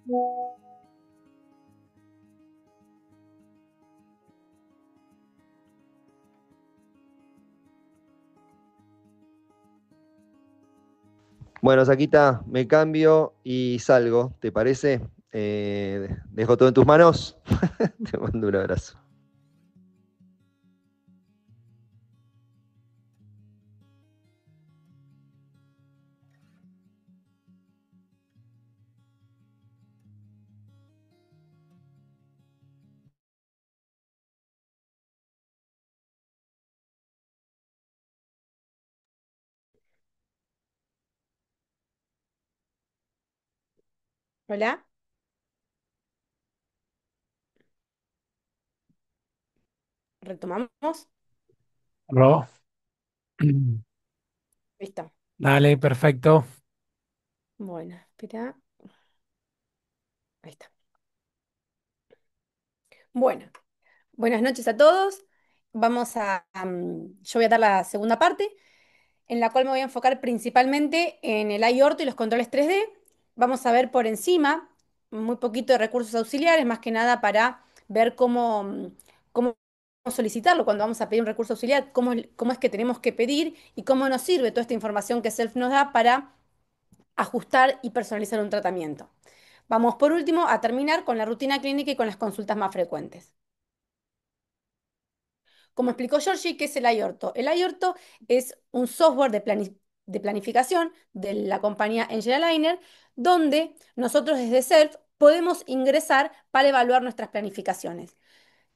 Bueno, Saquita, me cambio y salgo, ¿te parece? Dejo todo en tus manos. Te mando un abrazo. Hola, retomamos. Ro. Listo. Dale, perfecto. Bueno, espera. Ahí está. Bueno, buenas noches a todos. Yo voy a dar la segunda parte, en la cual me voy a enfocar principalmente en el aorto y los controles 3D. Vamos a ver por encima muy poquito de recursos auxiliares, más que nada para ver cómo solicitarlo cuando vamos a pedir un recurso auxiliar, cómo es que tenemos que pedir y cómo nos sirve toda esta información que Self nos da para ajustar y personalizar un tratamiento. Vamos por último a terminar con la rutina clínica y con las consultas más frecuentes. Como explicó Georgie, ¿qué es el aorto? El aorto es un software de planificación de la compañía Liner, donde nosotros desde Self podemos ingresar para evaluar nuestras planificaciones.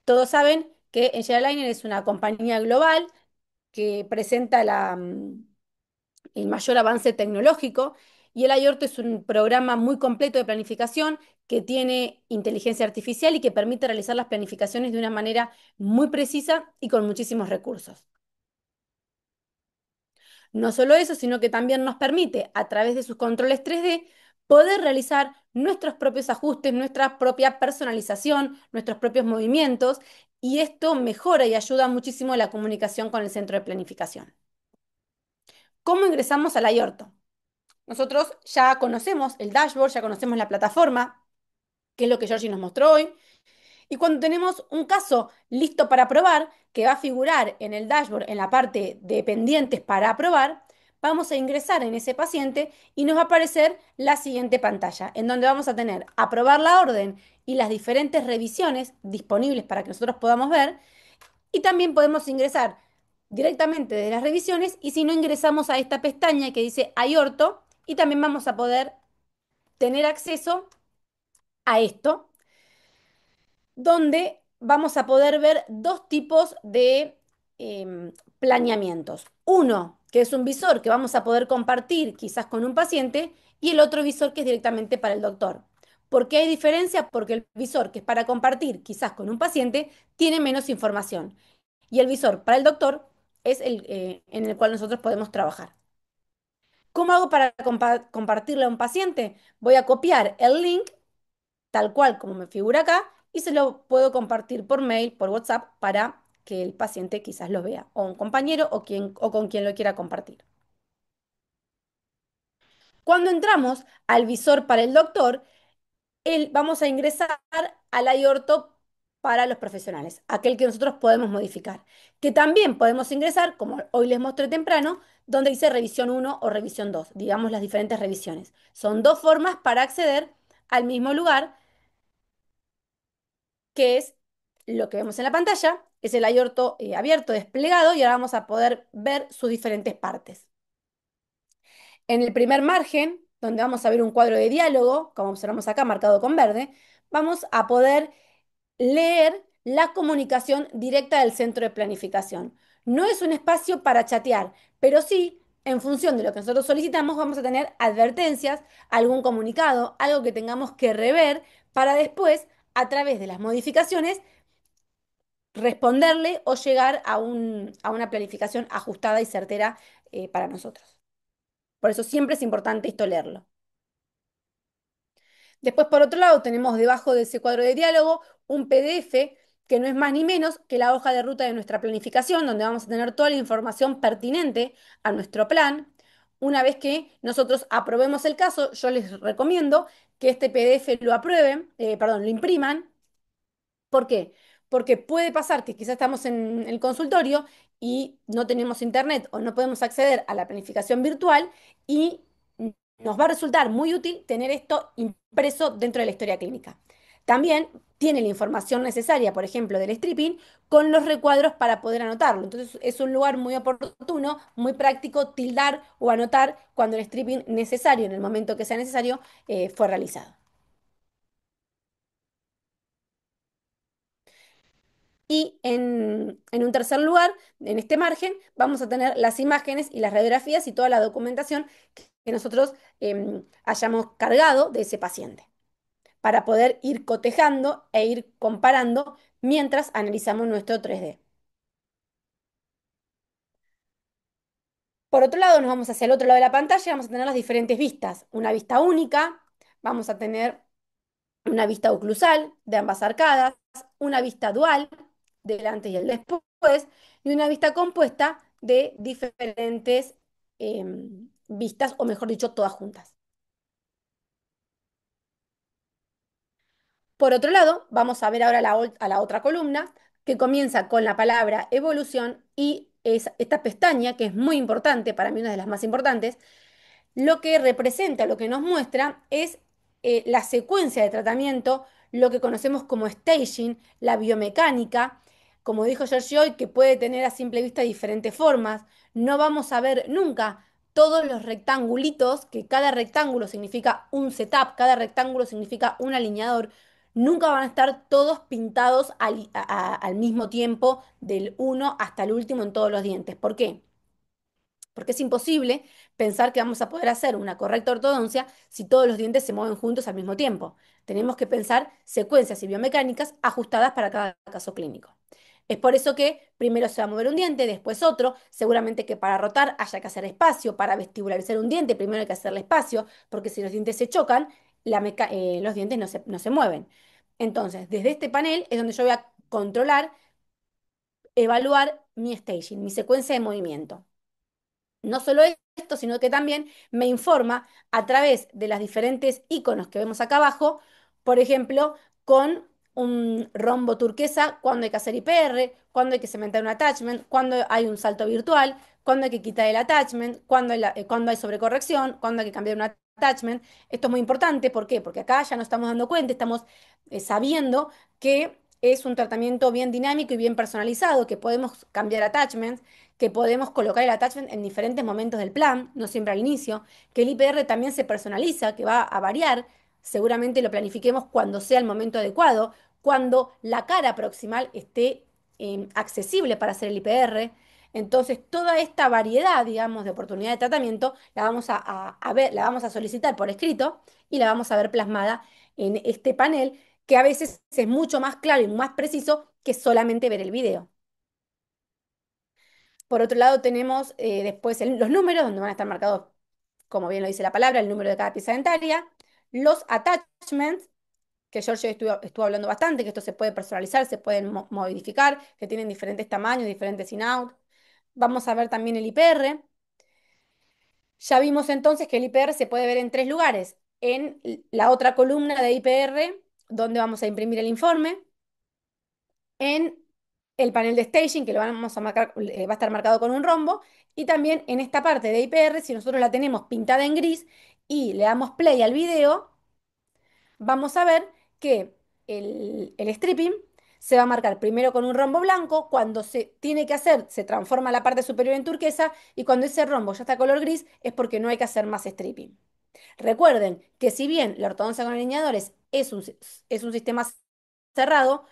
Todos saben que Liner es una compañía global que presenta el mayor avance tecnológico, y el IORTO es un programa muy completo de planificación que tiene inteligencia artificial y que permite realizar las planificaciones de una manera muy precisa y con muchísimos recursos. No solo eso, sino que también nos permite, a través de sus controles 3D, poder realizar nuestros propios ajustes, nuestra propia personalización, nuestros propios movimientos, y esto mejora y ayuda muchísimo la comunicación con el centro de planificación. ¿Cómo ingresamos al IORTO? Nosotros ya conocemos el dashboard, ya conocemos la plataforma, que es lo que Georgie nos mostró hoy. Y cuando tenemos un caso listo para aprobar, que va a figurar en el dashboard en la parte de pendientes para aprobar, vamos a ingresar en ese paciente y nos va a aparecer la siguiente pantalla, en donde vamos a tener aprobar la orden y las diferentes revisiones disponibles para que nosotros podamos ver. Y también podemos ingresar directamente desde las revisiones, y si no, ingresamos a esta pestaña que dice aorto y también vamos a poder tener acceso a esto, donde vamos a poder ver dos tipos de planeamientos. Uno, que es un visor que vamos a poder compartir quizás con un paciente, y el otro visor que es directamente para el doctor. ¿Por qué hay diferencia? Porque el visor que es para compartir quizás con un paciente tiene menos información, y el visor para el doctor es el en el cual nosotros podemos trabajar. ¿Cómo hago para compartirle a un paciente? Voy a copiar el link tal cual como me figura acá, y se lo puedo compartir por mail, por WhatsApp, para que el paciente quizás lo vea, o un compañero o con quien lo quiera compartir. Cuando entramos al visor para el doctor, vamos a ingresar al aorto para los profesionales, aquel que nosotros podemos modificar, que también podemos ingresar, como hoy les mostré temprano, donde dice revisión 1 o revisión 2, digamos las diferentes revisiones. Son dos formas para acceder al mismo lugar, que es lo que vemos en la pantalla, es el aorto abierto desplegado, y ahora vamos a poder ver sus diferentes partes. En el primer margen, donde vamos a ver un cuadro de diálogo, como observamos acá marcado con verde, vamos a poder leer la comunicación directa del centro de planificación. No es un espacio para chatear, pero sí, en función de lo que nosotros solicitamos, vamos a tener advertencias, algún comunicado, algo que tengamos que rever para después, a través de las modificaciones, responderle o llegar a una planificación ajustada y certera para nosotros. Por eso siempre es importante esto leerlo. Después, por otro lado, tenemos debajo de ese cuadro de diálogo un PDF que no es más ni menos que la hoja de ruta de nuestra planificación, donde vamos a tener toda la información pertinente a nuestro plan. Una vez que nosotros aprobemos el caso, yo les recomiendo que este PDF lo aprueben, perdón, lo impriman. ¿Por qué? Porque puede pasar que quizás estamos en el consultorio y no tenemos internet o no podemos acceder a la planificación virtual y nos va a resultar muy útil tener esto impreso dentro de la historia clínica. También tiene la información necesaria, por ejemplo, del stripping, con los recuadros para poder anotarlo. Entonces es un lugar muy oportuno, muy práctico, tildar o anotar cuando el stripping necesario, en el momento que sea necesario, fue realizado. Y en un tercer lugar, en este margen, vamos a tener las imágenes y las radiografías y toda la documentación que nosotros hayamos cargado de ese paciente, para poder ir cotejando e ir comparando mientras analizamos nuestro 3D. Por otro lado, nos vamos hacia el otro lado de la pantalla, vamos a tener las diferentes vistas. Una vista única, vamos a tener una vista oclusal de ambas arcadas, una vista dual del antes y el después, y una vista compuesta de diferentes vistas, o mejor dicho, todas juntas. Por otro lado, vamos a ver ahora a la otra columna, que comienza con la palabra evolución y es esta pestaña, que es muy importante, para mí una de las más importantes, lo que representa, lo que nos muestra es la secuencia de tratamiento, lo que conocemos como staging, la biomecánica, como dijo George hoy, que puede tener a simple vista diferentes formas. No vamos a ver nunca todos los rectangulitos, que cada rectángulo significa un setup, cada rectángulo significa un alineador. Nunca van a estar todos pintados al mismo tiempo, del uno hasta el último en todos los dientes. ¿Por qué? Porque es imposible pensar que vamos a poder hacer una correcta ortodoncia si todos los dientes se mueven juntos al mismo tiempo. Tenemos que pensar secuencias y biomecánicas ajustadas para cada caso clínico. Es por eso que primero se va a mover un diente, después otro, seguramente que para rotar haya que hacer espacio, para vestibularizar un diente primero hay que hacerle espacio, porque si los dientes se chocan, los dientes no se mueven. Entonces, desde este panel es donde yo voy a controlar, evaluar mi staging, mi secuencia de movimiento. No solo esto, sino que también me informa a través de las diferentes iconos que vemos acá abajo, por ejemplo, con un rombo turquesa, cuando hay que hacer IPR, cuando hay que cementar un attachment, cuando hay un salto virtual, cuando hay que quitar el attachment, cuando hay sobrecorrección, cuando hay que cambiar un attachment. Esto es muy importante, ¿por qué? Porque acá ya nos estamos dando cuenta, estamos sabiendo que es un tratamiento bien dinámico y bien personalizado, que podemos cambiar attachments, que podemos colocar el attachment en diferentes momentos del plan, no siempre al inicio, que el IPR también se personaliza, que va a variar, seguramente lo planifiquemos cuando sea el momento adecuado, cuando la cara proximal esté accesible para hacer el IPR. Entonces, toda esta variedad, digamos, de oportunidad de tratamiento, la vamos a ver, la vamos a solicitar por escrito y la vamos a ver plasmada en este panel, que a veces es mucho más claro y más preciso que solamente ver el video. Por otro lado, tenemos después los números, donde van a estar marcados, como bien lo dice la palabra, el número de cada pieza dentaria, los attachments, que George estuvo hablando bastante, que esto se puede personalizar, se pueden modificar, que tienen diferentes tamaños, diferentes in-out. Vamos a ver también el IPR. Ya vimos entonces que el IPR se puede ver en tres lugares. En la otra columna de IPR, donde vamos a imprimir el informe, en el panel de staging, que lo vamos a marcar, va a estar marcado con un rombo, y también en esta parte de IPR, si nosotros la tenemos pintada en gris y le damos play al video, vamos a ver que el stripping se va a marcar primero con un rombo blanco, cuando se tiene que hacer, se transforma la parte superior en turquesa, y cuando ese rombo ya está color gris, es porque no hay que hacer más stripping. Recuerden que si bien la ortodoncia con alineadores es un sistema cerrado,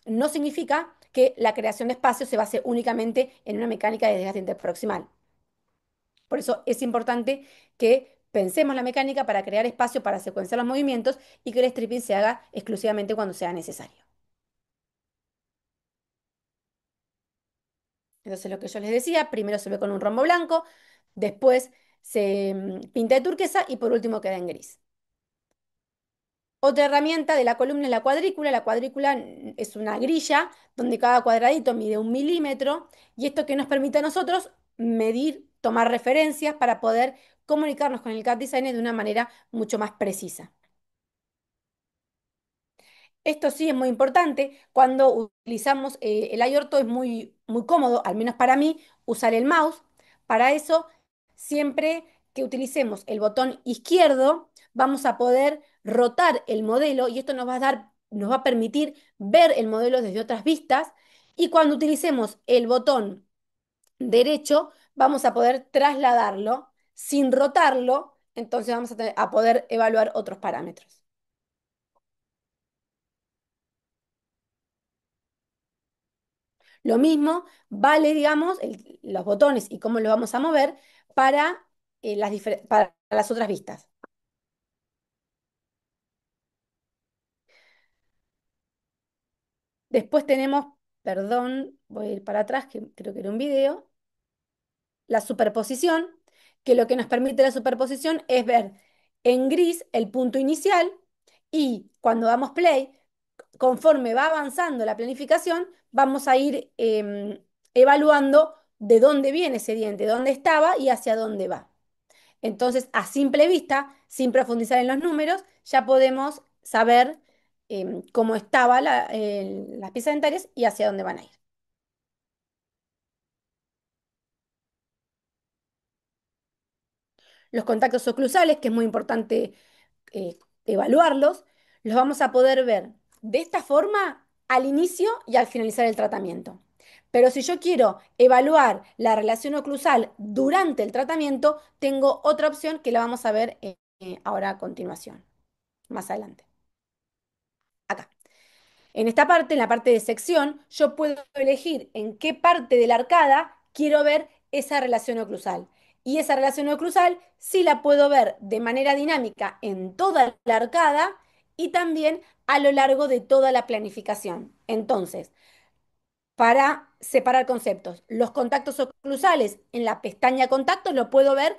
no significa que la creación de espacio se base únicamente en una mecánica de desgaste interproximal. Por eso es importante que pensemos la mecánica para crear espacio para secuenciar los movimientos y que el stripping se haga exclusivamente cuando sea necesario. Entonces, lo que yo les decía, primero se ve con un rombo blanco, después se pinta de turquesa y por último queda en gris. Otra herramienta de la columna es la cuadrícula. La cuadrícula es una grilla donde cada cuadradito mide 1 milímetro, y esto que nos permite a nosotros medir, tomar referencias para poder comunicarnos con el CAD Designer de una manera mucho más precisa. Esto sí es muy importante. Cuando utilizamos el iOrto es muy cómodo, al menos para mí, usar el mouse. Para eso, siempre que utilicemos el botón izquierdo, vamos a poder rotar el modelo y esto nos va a permitir ver el modelo desde otras vistas. Y cuando utilicemos el botón derecho, vamos a poder trasladarlo sin rotarlo, entonces vamos a poder evaluar otros parámetros. Lo mismo vale, digamos, los botones y cómo los vamos a mover para, para las otras vistas. Después tenemos, perdón, voy a ir para atrás, que creo que era un video, la superposición, que lo que nos permite la superposición es ver en gris el punto inicial y cuando damos play, conforme va avanzando la planificación, vamos a ir evaluando de dónde viene ese diente, dónde estaba y hacia dónde va. Entonces, a simple vista, sin profundizar en los números, ya podemos saber cómo estaban las piezas dentarias y hacia dónde van a ir. Los contactos oclusales, que es muy importante eh, evaluarlos, los vamos a poder ver de esta forma al inicio y al finalizar el tratamiento. Pero si yo quiero evaluar la relación oclusal durante el tratamiento, tengo otra opción que la vamos a ver ahora a continuación, más adelante. Acá. En esta parte, en la parte de sección, yo puedo elegir en qué parte de la arcada quiero ver esa relación oclusal. Y esa relación oclusal sí la puedo ver de manera dinámica en toda la arcada y también a lo largo de toda la planificación. Entonces, para separar conceptos, los contactos oclusales en la pestaña contactos lo puedo ver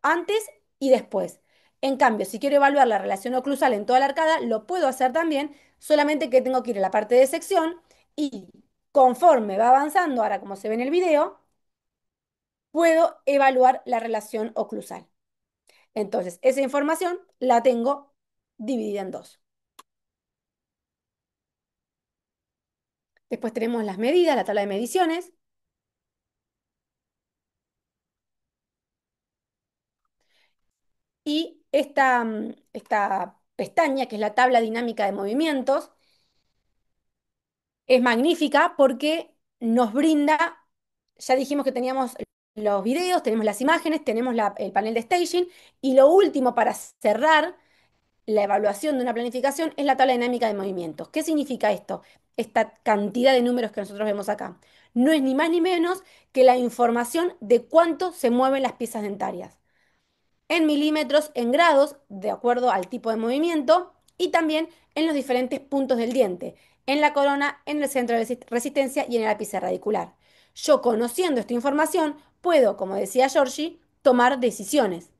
antes y después. En cambio, si quiero evaluar la relación oclusal en toda la arcada, lo puedo hacer también, solamente que tengo que ir a la parte de sección y conforme va avanzando, ahora como se ve en el video, puedo evaluar la relación oclusal. Entonces, esa información la tengo dividida en dos. Después tenemos las medidas, la tabla de mediciones. Y esta pestaña, que es la tabla dinámica de movimientos, es magnífica porque nos brinda, ya dijimos que teníamos los videos, tenemos las imágenes, tenemos el panel de staging y lo último para cerrar la evaluación de una planificación es la tabla dinámica de movimientos. ¿Qué significa esto? Esta cantidad de números que nosotros vemos acá. No es ni más ni menos que la información de cuánto se mueven las piezas dentarias en milímetros, en grados, de acuerdo al tipo de movimiento, y también en los diferentes puntos del diente, en la corona, en el centro de resistencia y en el ápice radicular. Yo, conociendo esta información, puedo, como decía Georgie, tomar decisiones,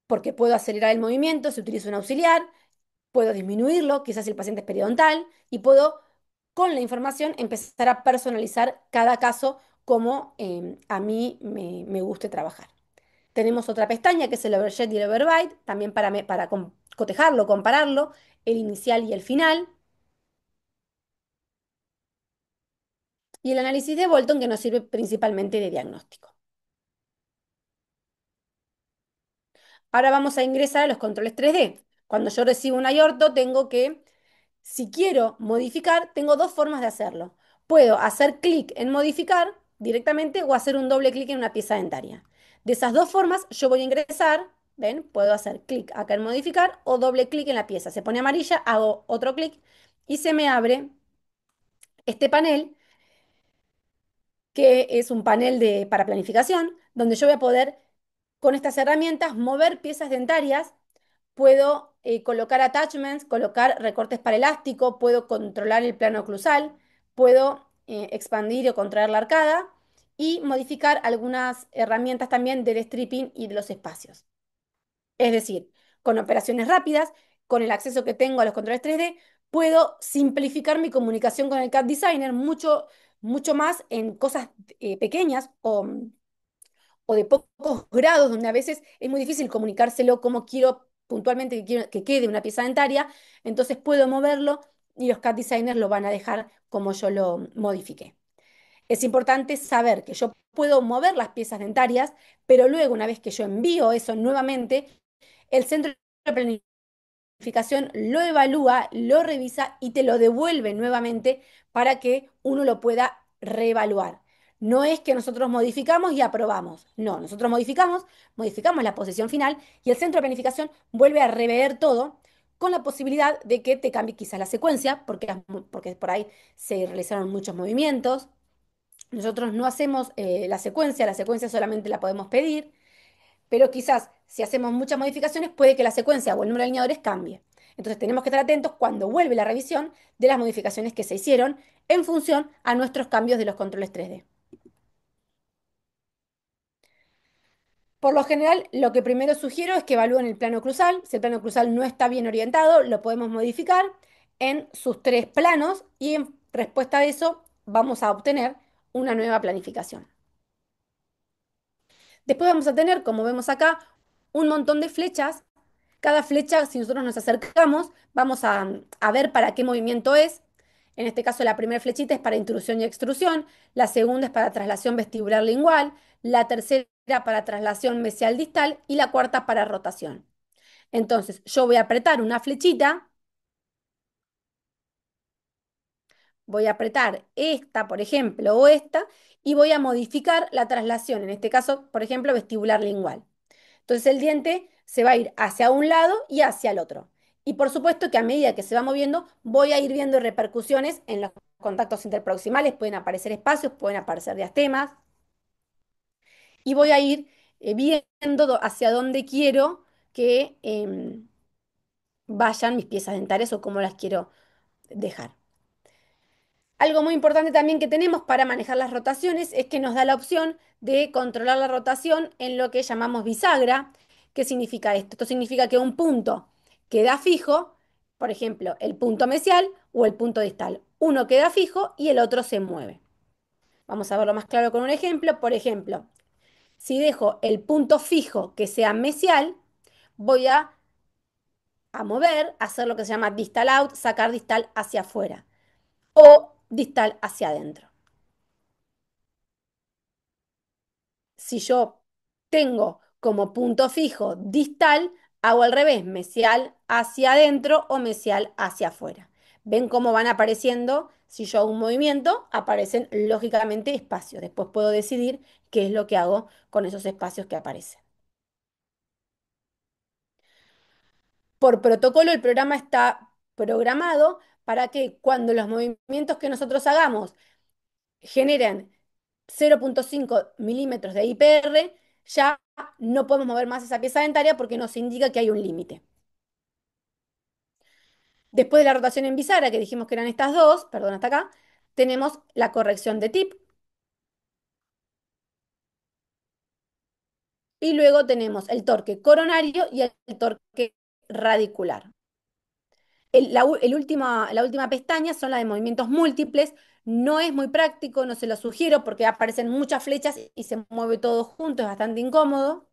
porque puedo acelerar el movimiento si utilizo un auxiliar, puedo disminuirlo, quizás si el paciente es periodontal, y puedo, con la información, empezar a personalizar cada caso como a mí me guste trabajar. Tenemos otra pestaña que es el overjet y el overbite, también para cotejarlo, compararlo, el inicial y el final. Y el análisis de Bolton que nos sirve principalmente de diagnóstico. Ahora vamos a ingresar a los controles 3D. Cuando yo recibo un aorto, tengo que, si quiero modificar, tengo dos formas de hacerlo. Puedo hacer clic en modificar directamente o hacer un doble clic en una pieza dentaria. De esas dos formas, yo voy a ingresar, ¿ven? Puedo hacer clic acá en modificar o doble clic en la pieza. Se pone amarilla, hago otro clic y se me abre este panel, que es un panel para planificación, donde yo voy a poder, con estas herramientas, mover piezas dentarias. Puedo colocar attachments, colocar recortes para elástico, puedo controlar el plano oclusal, puedo expandir o contraer la arcada y modificar algunas herramientas también del stripping y de los espacios. Es decir, con operaciones rápidas, con el acceso que tengo a los controles 3D, puedo simplificar mi comunicación con el CAD Designer mucho, mucho más en cosas pequeñas o de pocos grados, donde a veces es muy difícil comunicárselo como quiero puntualmente que quede una pieza dentaria, entonces puedo moverlo y los CAD designers lo van a dejar como yo lo modifiqué. Es importante saber que yo puedo mover las piezas dentarias, pero luego, una vez que yo envío eso nuevamente, el centro de planificación lo evalúa, lo revisa y te lo devuelve nuevamente para que uno lo pueda reevaluar. No es que nosotros modificamos y aprobamos. No, nosotros modificamos la posición final y el centro de planificación vuelve a rever todo con la posibilidad de que te cambie quizás la secuencia, porque por ahí se realizaron muchos movimientos. Nosotros no hacemos la secuencia solamente la podemos pedir, pero quizás si hacemos muchas modificaciones puede que la secuencia o el número de alineadores cambie. Entonces tenemos que estar atentos cuando vuelve la revisión de las modificaciones que se hicieron en función a nuestros cambios de los controles 3D. Por lo general, lo que primero sugiero es que evalúen el plano cruzal. Si el plano cruzal no está bien orientado, lo podemos modificar en sus tres planos y en respuesta a eso vamos a obtener una nueva planificación. Después vamos a tener, como vemos acá, un montón de flechas. Cada flecha, si nosotros nos acercamos, vamos a ver para qué movimiento es. En este caso, la primera flechita es para intrusión y extrusión, la segunda es para traslación vestibular lingual, la tercera para traslación mesial distal y la cuarta para rotación. Entonces, yo voy a apretar una flechita, voy a apretar esta, por ejemplo, o esta, y voy a modificar la traslación, en este caso, por ejemplo, vestibular lingual. Entonces el diente se va a ir hacia un lado y hacia el otro. Y por supuesto que a medida que se va moviendo, voy a ir viendo repercusiones en los contactos interproximales. Pueden aparecer espacios, pueden aparecer diastemas. Y voy a ir viendo hacia dónde quiero que vayan mis piezas dentarias o cómo las quiero dejar. Algo muy importante también que tenemos para manejar las rotaciones es que nos da la opción de controlar la rotación en lo que llamamos bisagra. ¿Qué significa esto? Esto significa que un punto queda fijo, por ejemplo, el punto mesial o el punto distal. Uno queda fijo y el otro se mueve. Vamos a verlo más claro con un ejemplo. Por ejemplo, si dejo el punto fijo que sea mesial, voy a mover, hacer lo que se llama distal out, sacar distal hacia afuera o distal hacia adentro. Si yo tengo como punto fijo distal, hago al revés, mesial hacia adentro o mesial hacia afuera. ¿Ven cómo van apareciendo? Si yo hago un movimiento, aparecen lógicamente espacios. Después puedo decidir qué es lo que hago con esos espacios que aparecen. Por protocolo, el programa está programado para que cuando los movimientos que nosotros hagamos generen 0,5 milímetros de IPR, ya no podemos mover más esa pieza dentaria porque nos indica que hay un límite. Después de la rotación en bisagra, que dijimos que eran estas dos, perdón, hasta acá, tenemos la corrección de tip y luego tenemos el torque coronario y el torque radicular. La última pestaña son las de movimientos múltiples. No es muy práctico, no se lo sugiero porque aparecen muchas flechas y se mueve todo junto, es bastante incómodo.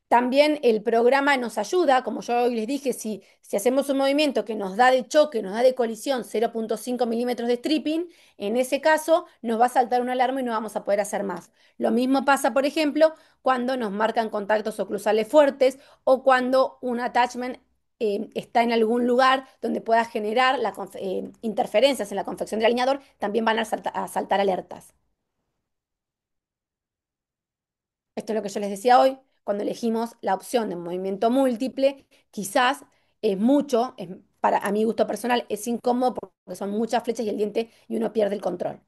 También el programa nos ayuda, como yo hoy les dije, si hacemos un movimiento que nos da de choque, nos da de colisión 0,5 milímetros de stripping, en ese caso nos va a saltar una alarma y no vamos a poder hacer más. Lo mismo pasa, por ejemplo, cuando nos marcan contactos oclusales fuertes o cuando un attachment está en algún lugar donde pueda generar interferencias en la confección del alineador, también van a saltar alertas. Esto es lo que yo les decía hoy, cuando elegimos la opción de movimiento múltiple, quizás es mucho, para a mi gusto personal, es incómodo porque son muchas flechas y el diente y uno pierde el control.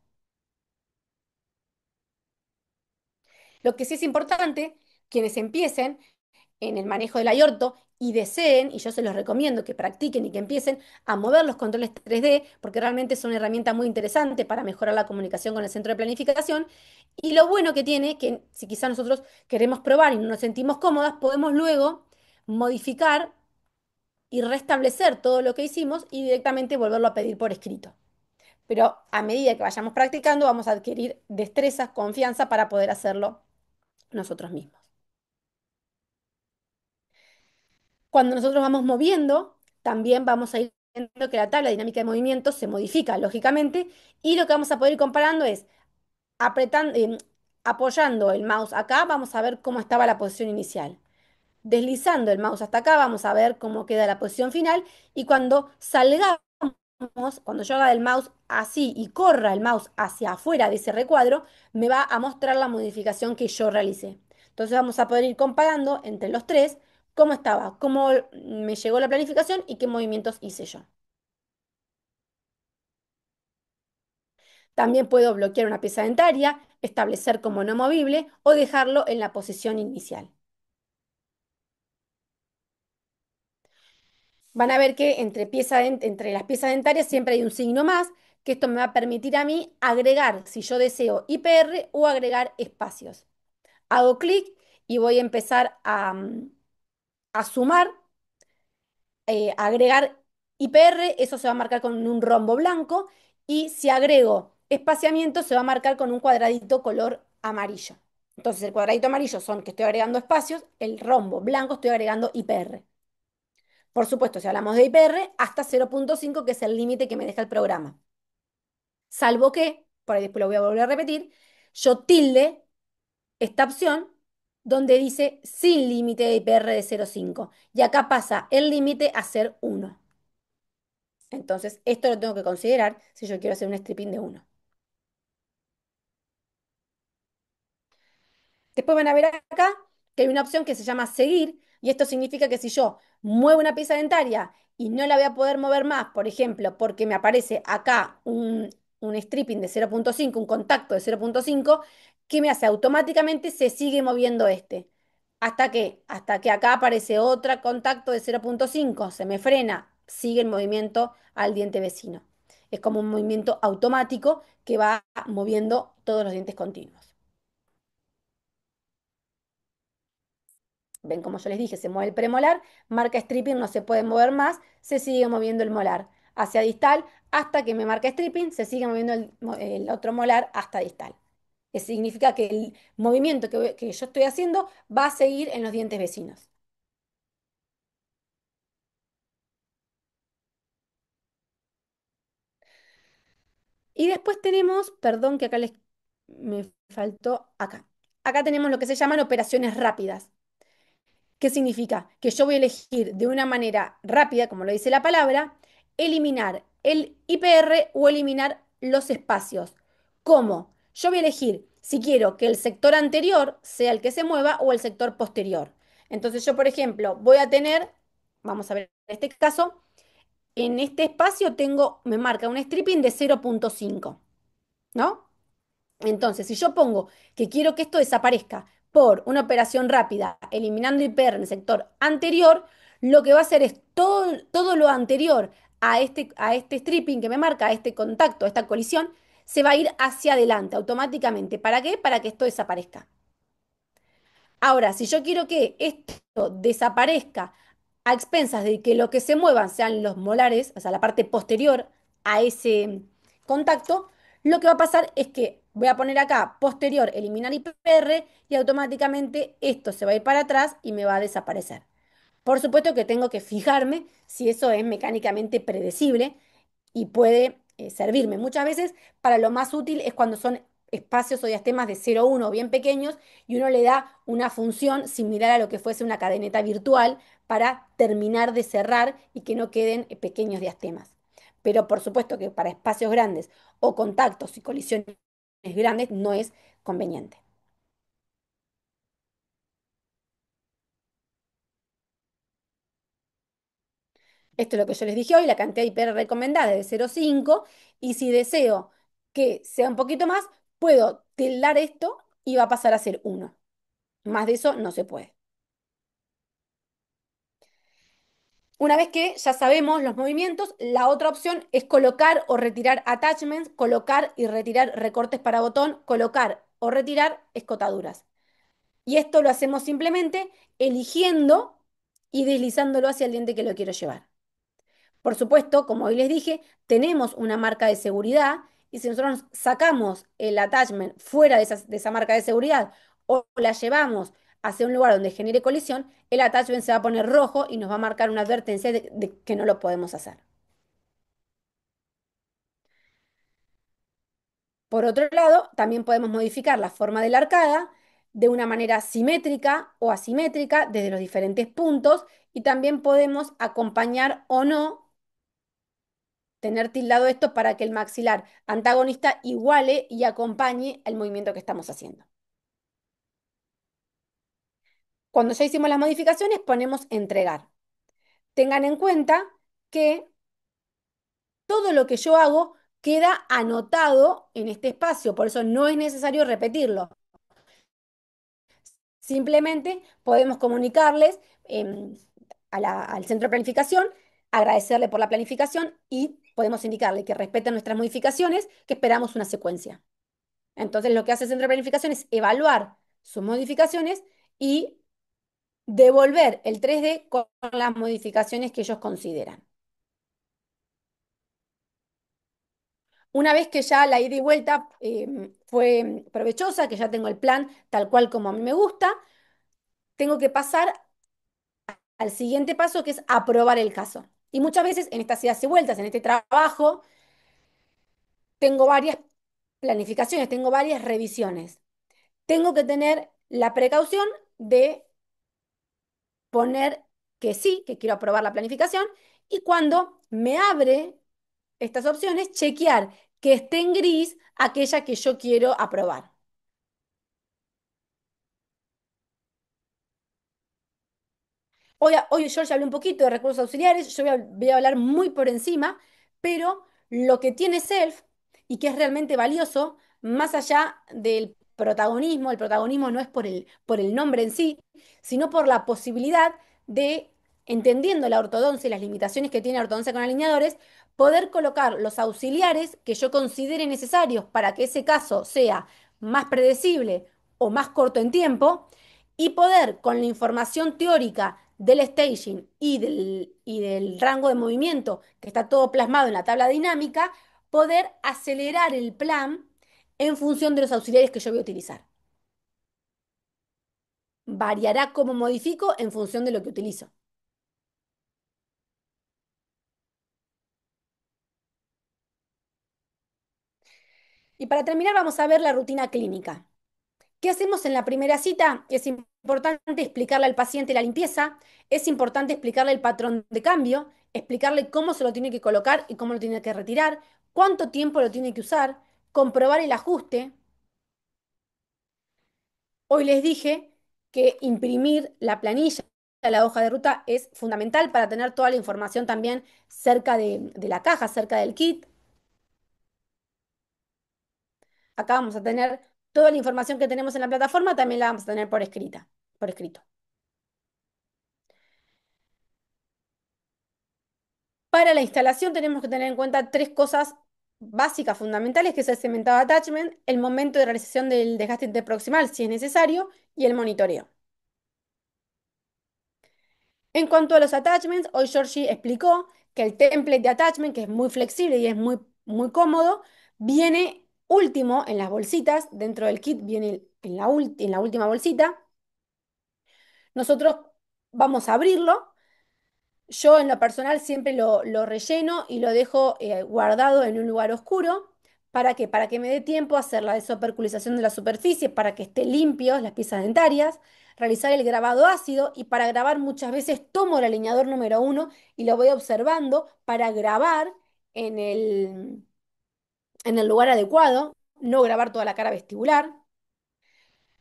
Lo que sí es importante, quienes empiecen en el manejo del aorto y deseen, y yo se los recomiendo que practiquen y que empiecen a mover los controles 3D, porque realmente es una herramienta muy interesante para mejorar la comunicación con el centro de planificación. Y lo bueno que tiene, que si quizás nosotros queremos probar y no nos sentimos cómodas, podemos luego modificar y restablecer todo lo que hicimos y directamente volverlo a pedir por escrito. pero a medida que vayamos practicando vamos a adquirir destrezas, confianza para poder hacerlo nosotros mismos. Cuando nosotros vamos moviendo, también vamos a ir viendo que la tabla dinámica de movimiento se modifica, lógicamente, y lo que vamos a poder ir comparando es apretando, apoyando el mouse acá, vamos a ver cómo estaba la posición inicial. Deslizando el mouse hasta acá, vamos a ver cómo queda la posición final. Y cuando salgamos, cuando yo haga el mouse así y corra el mouse hacia afuera de ese recuadro, me va a mostrar la modificación que yo realicé. Entonces vamos a poder ir comparando entre los tres cómo estaba, cómo me llegó la planificación y qué movimientos hice yo. También puedo bloquear una pieza dentaria, establecer como no movible o dejarlo en la posición inicial. Van a ver que entre las piezas dentarias siempre hay un signo más, que esto me va a permitir a mí agregar, si yo deseo, IPR o agregar espacios. Hago clic y voy a empezar a sumar, agregar IPR, eso se va a marcar con un rombo blanco, y si agrego espaciamiento se va a marcar con un cuadradito color amarillo. Entonces el cuadradito amarillo son que estoy agregando espacios, el rombo blanco estoy agregando IPR. Por supuesto, si hablamos de IPR, hasta 0,5, que es el límite que me deja el programa. Salvo que, por ahí después lo voy a volver a repetir, yo tilde esta opción donde dice sin límite de IPR de 0,5. Y acá pasa el límite a ser 1. Entonces, esto lo tengo que considerar si yo quiero hacer un stripping de 1. Después van a ver acá que hay una opción que se llama seguir, y esto significa que si yo muevo una pieza dentaria y no la voy a poder mover más, por ejemplo, porque me aparece acá un stripping de 0,5, un contacto de 0,5, ¿qué me hace? Automáticamente se sigue moviendo este. Hasta que acá aparece otro contacto de 0,5, se me frena, sigue el movimiento al diente vecino. Es como un movimiento automático que va moviendo todos los dientes continuos. Ven, como yo les dije, se mueve el premolar, marca stripping, no se puede mover más, se sigue moviendo el molar hacia distal hasta que me marca stripping, se sigue moviendo el otro molar hasta distal. Eso significa que el movimiento que yo estoy haciendo va a seguir en los dientes vecinos. Y después tenemos, perdón que acá me faltó acá. Acá tenemos lo que se llaman operaciones rápidas. ¿Qué significa? Que yo voy a elegir de una manera rápida, como lo dice la palabra, eliminar el IPR o eliminar los espacios. ¿Cómo? Yo voy a elegir si quiero que el sector anterior sea el que se mueva o el sector posterior. Entonces yo, por ejemplo, voy a tener, vamos a ver en este caso, en este espacio me marca un stripping de 0,5, ¿no? Entonces, si yo pongo que quiero que esto desaparezca por una operación rápida, eliminando IPR en el sector anterior, lo que va a hacer es todo lo anterior a este stripping que me marca, a este contacto, a esta colisión, se va a ir hacia adelante automáticamente. ¿Para qué? Para que esto desaparezca. Ahora, si yo quiero que esto desaparezca a expensas de que lo que se muevan sean los molares, o sea, la parte posterior a ese contacto, lo que va a pasar es que voy a poner acá posterior, eliminar IPR, y automáticamente esto se va a ir para atrás y me va a desaparecer. Por supuesto que tengo que fijarme si eso es mecánicamente predecible y puede servirme. Muchas veces para lo más útil es cuando son espacios o diastemas de 0,1 bien pequeños y uno le da una función similar a lo que fuese una cadeneta virtual para terminar de cerrar y que no queden pequeños diastemas. Pero por supuesto que para espacios grandes o contactos y colisiones grandes no es conveniente. Esto es lo que yo les dije hoy, la cantidad de IPR recomendada es de 0,5, y si deseo que sea un poquito más, puedo tildar esto y va a pasar a ser 1. Más de eso no se puede. Una vez que ya sabemos los movimientos, la otra opción es colocar o retirar attachments, colocar y retirar recortes para botón, colocar o retirar escotaduras. Y esto lo hacemos simplemente eligiendo y deslizándolo hacia el diente que lo quiero llevar. Por supuesto, como hoy les dije, tenemos una marca de seguridad y si nosotros sacamos el attachment fuera de esa marca de seguridad o la llevamos hacia un lugar donde genere colisión, el attachment se va a poner rojo y nos va a marcar una advertencia de que no lo podemos hacer. Por otro lado, también podemos modificar la forma de la arcada de una manera simétrica o asimétrica desde los diferentes puntos y también podemos acompañar o no, tener tildado esto para que el maxilar antagonista iguale y acompañe el movimiento que estamos haciendo. Cuando ya hicimos las modificaciones, ponemos entregar. Tengan en cuenta que todo lo que yo hago queda anotado en este espacio, por eso no es necesario repetirlo. Simplemente podemos comunicarles al centro de planificación, agradecerle por la planificación y podemos indicarle que respeten nuestras modificaciones, que esperamos una secuencia. Entonces, lo que hace el centro de planificación es evaluar sus modificaciones y devolver el 3D con las modificaciones que ellos consideran. Una vez que ya la ida y vuelta fue provechosa, que ya tengo el plan tal cual como a mí me gusta, tengo que pasar al siguiente paso, que es aprobar el caso. Y muchas veces en estas idas y vueltas, en este trabajo, tengo varias planificaciones, tengo varias revisiones. Tengo que tener la precaución de poner que sí, que quiero aprobar la planificación, y cuando me abre estas opciones, chequear que esté en gris aquella que yo quiero aprobar. Hoy George habló un poquito de recursos auxiliares, yo voy a hablar muy por encima, pero lo que tiene Self y que es realmente valioso, más allá del protagonismo, el protagonismo no es por el nombre en sí, sino por la posibilidad de, entendiendo la ortodoncia y las limitaciones que tiene la ortodoncia con alineadores, poder colocar los auxiliares que yo considere necesarios para que ese caso sea más predecible o más corto en tiempo y poder, con la información teórica del staging y del rango de movimiento que está todo plasmado en la tabla dinámica, poder acelerar el plan en función de los auxiliares que yo voy a utilizar. Variará cómo modifico en función de lo que utilizo. Y para terminar, vamos a ver la rutina clínica. ¿Qué hacemos en la primera cita? Es importante explicarle al paciente la limpieza, es importante explicarle el patrón de cambio, explicarle cómo se lo tiene que colocar y cómo lo tiene que retirar, cuánto tiempo lo tiene que usar, comprobar el ajuste. Hoy les dije que imprimir la planilla, la hoja de ruta, es fundamental para tener toda la información también cerca de la caja, cerca del kit. Acá vamos a tener toda la información que tenemos en la plataforma, también la vamos a tener por escrito. Para la instalación tenemos que tener en cuenta tres cosas básicas, fundamentales, que es el cementado attachment, el momento de realización del desgaste interproximal, si es necesario, y el monitoreo. En cuanto a los attachments, hoy Georgie explicó que el template de attachment, que es muy flexible y es muy cómodo, viene último en las bolsitas, dentro del kit viene en la última bolsita. Nosotros vamos a abrirlo. Yo en lo personal siempre lo relleno y lo dejo guardado en un lugar oscuro. ¿Para qué? Para que me dé tiempo a hacer la desoperculización de la superficie, para que esté limpios las piezas dentarias, realizar el grabado ácido y para grabar muchas veces tomo el alineador número 1 y lo voy observando para grabar en en el lugar adecuado, no grabar toda la cara vestibular.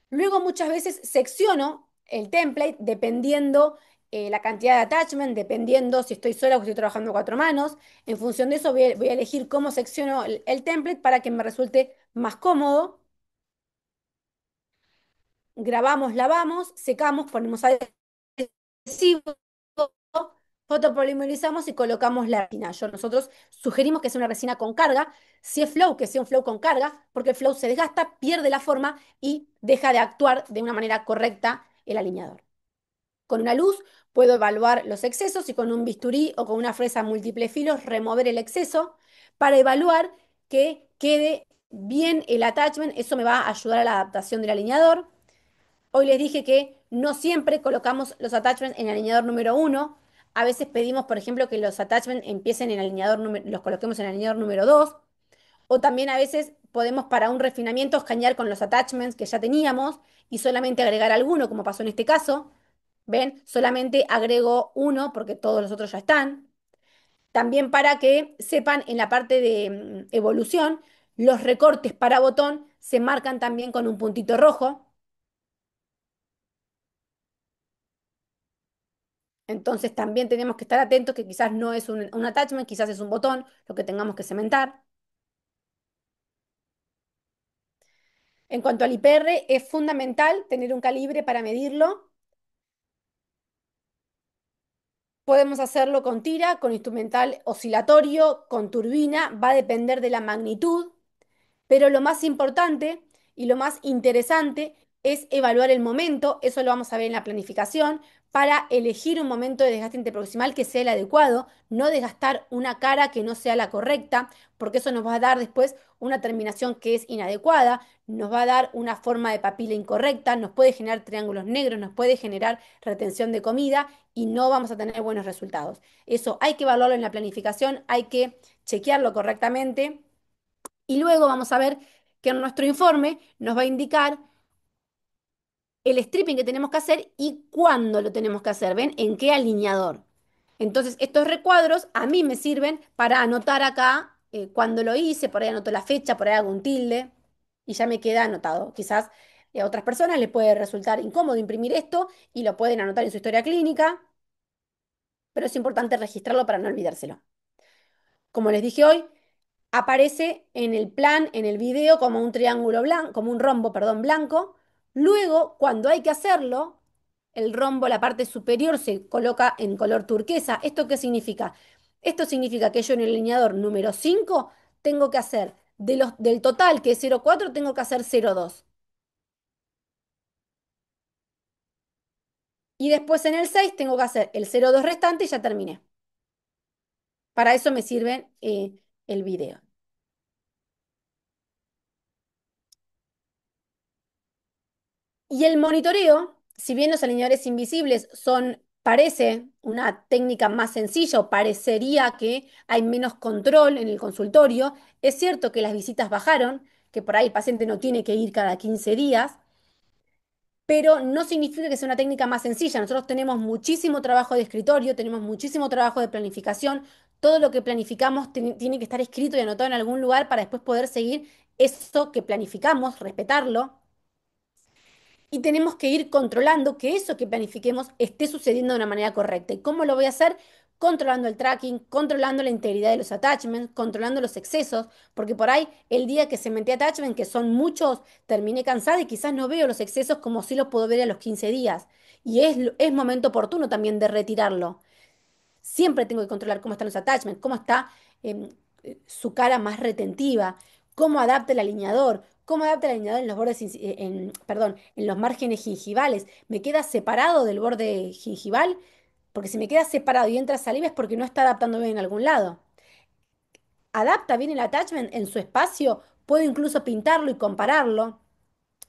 Luego muchas veces secciono el template dependiendo la cantidad de attachment, dependiendo si estoy sola o estoy trabajando a cuatro manos. En función de eso voy a elegir cómo secciono el template para que me resulte más cómodo. Grabamos, lavamos, secamos, ponemos adhesivo, fotopolimerizamos y colocamos la resina. Nosotros sugerimos que sea una resina con carga. Si es flow, que sea un flow con carga, porque el flow se desgasta, pierde la forma y deja de actuar de una manera correcta el alineador. Con una luz puedo evaluar los excesos y con un bisturí o con una fresa múltiple filos remover el exceso para evaluar que quede bien el attachment. Eso me va a ayudar a la adaptación del alineador. Hoy les dije que no siempre colocamos los attachments en el alineador número uno. A veces pedimos, por ejemplo, que los attachments empiecen en el alineador los coloquemos en el alineador número 2. O también a veces podemos para un refinamiento escanear con los attachments que ya teníamos y solamente agregar alguno, como pasó en este caso. ¿Ven? Solamente agrego uno porque todos los otros ya están. También para que sepan en la parte de evolución, los recortes para botón se marcan también con un puntito rojo. Entonces también tenemos que estar atentos que quizás no es un attachment, quizás es un botón, lo que tengamos que cementar. En cuanto al IPR, es fundamental tener un calibre para medirlo. Podemos hacerlo con tira, con instrumental oscilatorio, con turbina, va a depender de la magnitud. Pero lo más importante y lo más interesante es evaluar el momento, eso lo vamos a ver en la planificación, para elegir un momento de desgaste interproximal que sea el adecuado, no desgastar una cara que no sea la correcta, porque eso nos va a dar después una terminación que es inadecuada, nos va a dar una forma de papila incorrecta, nos puede generar triángulos negros, nos puede generar retención de comida y no vamos a tener buenos resultados. Eso hay que evaluarlo en la planificación, hay que chequearlo correctamente y luego vamos a ver que en nuestro informe nos va a indicar el stripping que tenemos que hacer y cuándo lo tenemos que hacer. ¿Ven? ¿En qué alineador? Entonces, estos recuadros a mí me sirven para anotar acá cuándo lo hice, por ahí anoto la fecha, por ahí hago un tilde y ya me queda anotado. Quizás a otras personas les puede resultar incómodo imprimir esto y lo pueden anotar en su historia clínica, pero es importante registrarlo para no olvidárselo. Como les dije hoy, aparece en el plan, en el video, como un triángulo blanco, como un rombo, perdón, blanco. Luego, cuando hay que hacerlo, el rombo, la parte superior, se coloca en color turquesa. ¿Esto qué significa? Esto significa que yo en el lineador número 5 tengo que hacer, del total que es 0,4, tengo que hacer 0,2. Y después en el 6 tengo que hacer el 0,2 restante y ya terminé. Para eso me sirve el video. Y el monitoreo, si bien los alineadores invisibles parece una técnica más sencilla o parecería que hay menos control en el consultorio, es cierto que las visitas bajaron, que por ahí el paciente no tiene que ir cada 15 días, pero no significa que sea una técnica más sencilla. Nosotros tenemos muchísimo trabajo de escritorio, tenemos muchísimo trabajo de planificación. Todo lo que planificamos tiene que estar escrito y anotado en algún lugar para después poder seguir eso que planificamos, respetarlo. Y tenemos que ir controlando que eso que planifiquemos esté sucediendo de una manera correcta. ¿Y cómo lo voy a hacer? Controlando el tracking, controlando la integridad de los attachments, controlando los excesos, porque por ahí el día que se metí attachment, que son muchos, terminé cansada y quizás no veo los excesos como si los puedo ver a los 15 días. Y es momento oportuno también de retirarlo. Siempre tengo que controlar cómo están los attachments, cómo está em, su cara más retentiva, cómo adapta el alineador, cómo adapta el alineador en los bordes, perdón, en los márgenes gingivales. ¿Me queda separado del borde gingival? Porque si me queda separado y entra saliva es porque no está adaptando bien en algún lado. Adapta bien el attachment en su espacio, puedo incluso pintarlo y compararlo.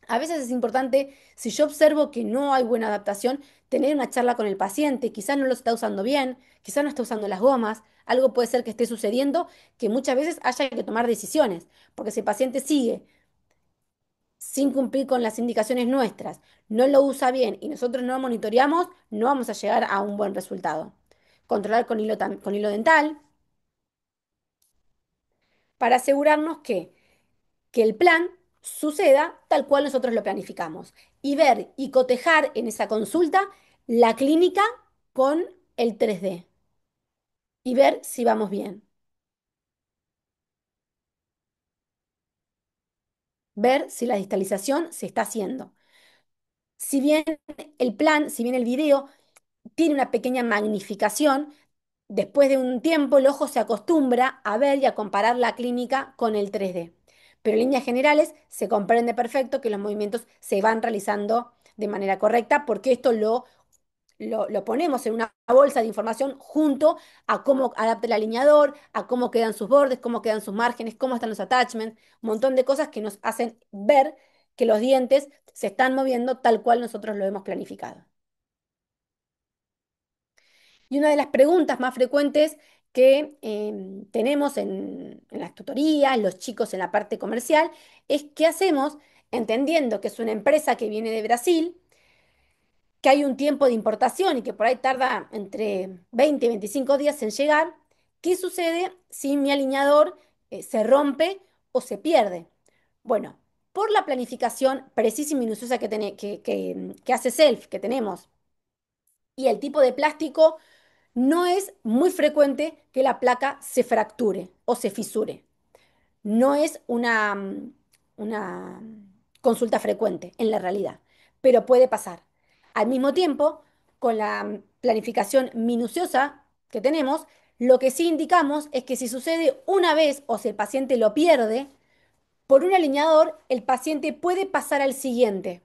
A veces es importante, si yo observo que no hay buena adaptación, tener una charla con el paciente. Quizás no lo está usando bien, quizás no está usando las gomas. Algo puede ser que esté sucediendo que muchas veces haya que tomar decisiones, porque si el paciente sigue sin cumplir con las indicaciones nuestras, no lo usa bien y nosotros no lo monitoreamos, no vamos a llegar a un buen resultado. Controlar con hilo dental para asegurarnos que el plan suceda tal cual nosotros lo planificamos y ver y cotejar en esa consulta la clínica con el 3D y ver si vamos bien, ver si la distalización se está haciendo. Si bien el plan, si bien el video tiene una pequeña magnificación, después de un tiempo el ojo se acostumbra a ver y a comparar la clínica con el 3D. Pero en líneas generales se comprende perfecto que los movimientos se van realizando de manera correcta porque esto lo ponemos en una bolsa de información junto a cómo adapta el alineador, a cómo quedan sus bordes, cómo quedan sus márgenes, cómo están los attachments, un montón de cosas que nos hacen ver que los dientes se están moviendo tal cual nosotros lo hemos planificado. Y una de las preguntas más frecuentes que tenemos en las tutorías, los chicos en la parte comercial, es qué hacemos entendiendo que es una empresa que viene de Brasil, que hay un tiempo de importación y que por ahí tarda entre 20 y 25 días en llegar. ¿Qué sucede si mi alineador se rompe o se pierde? Bueno, por la planificación precisa y minuciosa que hace Self, que tenemos, y el tipo de plástico, no es muy frecuente que la placa se fracture o se fisure. No es una consulta frecuente en la realidad, pero puede pasar. Al mismo tiempo, con la planificación minuciosa que tenemos, lo que sí indicamos es que si sucede una vez o si el paciente lo pierde, por un alineador, el paciente puede pasar al siguiente.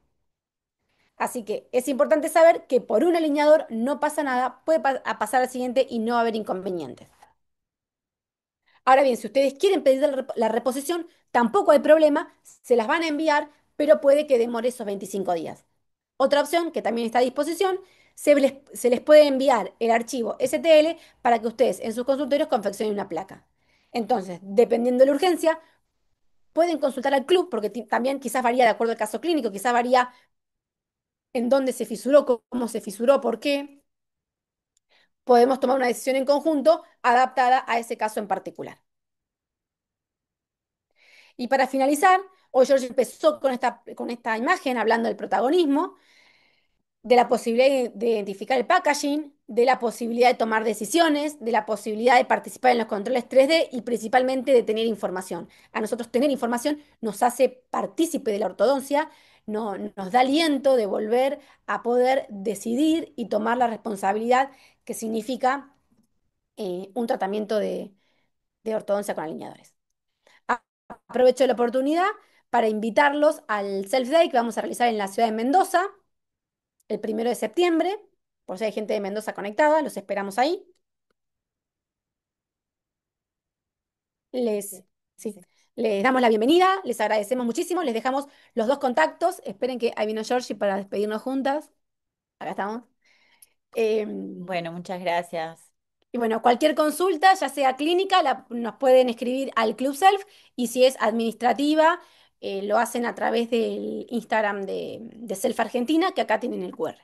Así que es importante saber que por un alineador no pasa nada, puede pasar al siguiente y no va a haber inconvenientes. Ahora bien, si ustedes quieren pedir la reposición, tampoco hay problema, se las van a enviar, pero puede que demore esos 25 días. Otra opción que también está a disposición, se les puede enviar el archivo STL para que ustedes en sus consultorios confeccionen una placa. Entonces, dependiendo de la urgencia, pueden consultar al club, porque también quizás varía de acuerdo al caso clínico, quizás varía en dónde se fisuró, cómo se fisuró, por qué. Podemos tomar una decisión en conjunto adaptada a ese caso en particular. Y para finalizar, hoy George empezó con esta imagen hablando del protagonismo, de la posibilidad de identificar el packaging, de la posibilidad de tomar decisiones, de la posibilidad de participar en los controles 3D y principalmente de tener información. A nosotros tener información nos hace partícipe de la ortodoncia, nos da aliento de volver a poder decidir y tomar la responsabilidad que significa un tratamiento de ortodoncia con alineadores. Aprovecho la oportunidad para invitarlos al Self Day que vamos a realizar en la ciudad de Mendoza el 1 de septiembre. Por si hay gente de Mendoza conectada, los esperamos ahí. Les, sí, les damos la bienvenida, les agradecemos muchísimo, les dejamos los dos contactos. Esperen que ahí vino Georgie para despedirnos juntas. Acá estamos. Bueno, muchas gracias. Y bueno, cualquier consulta, ya sea clínica, nos pueden escribir al Club Self y si es administrativa, lo hacen a través del Instagram de Self Argentina, que acá tienen el QR.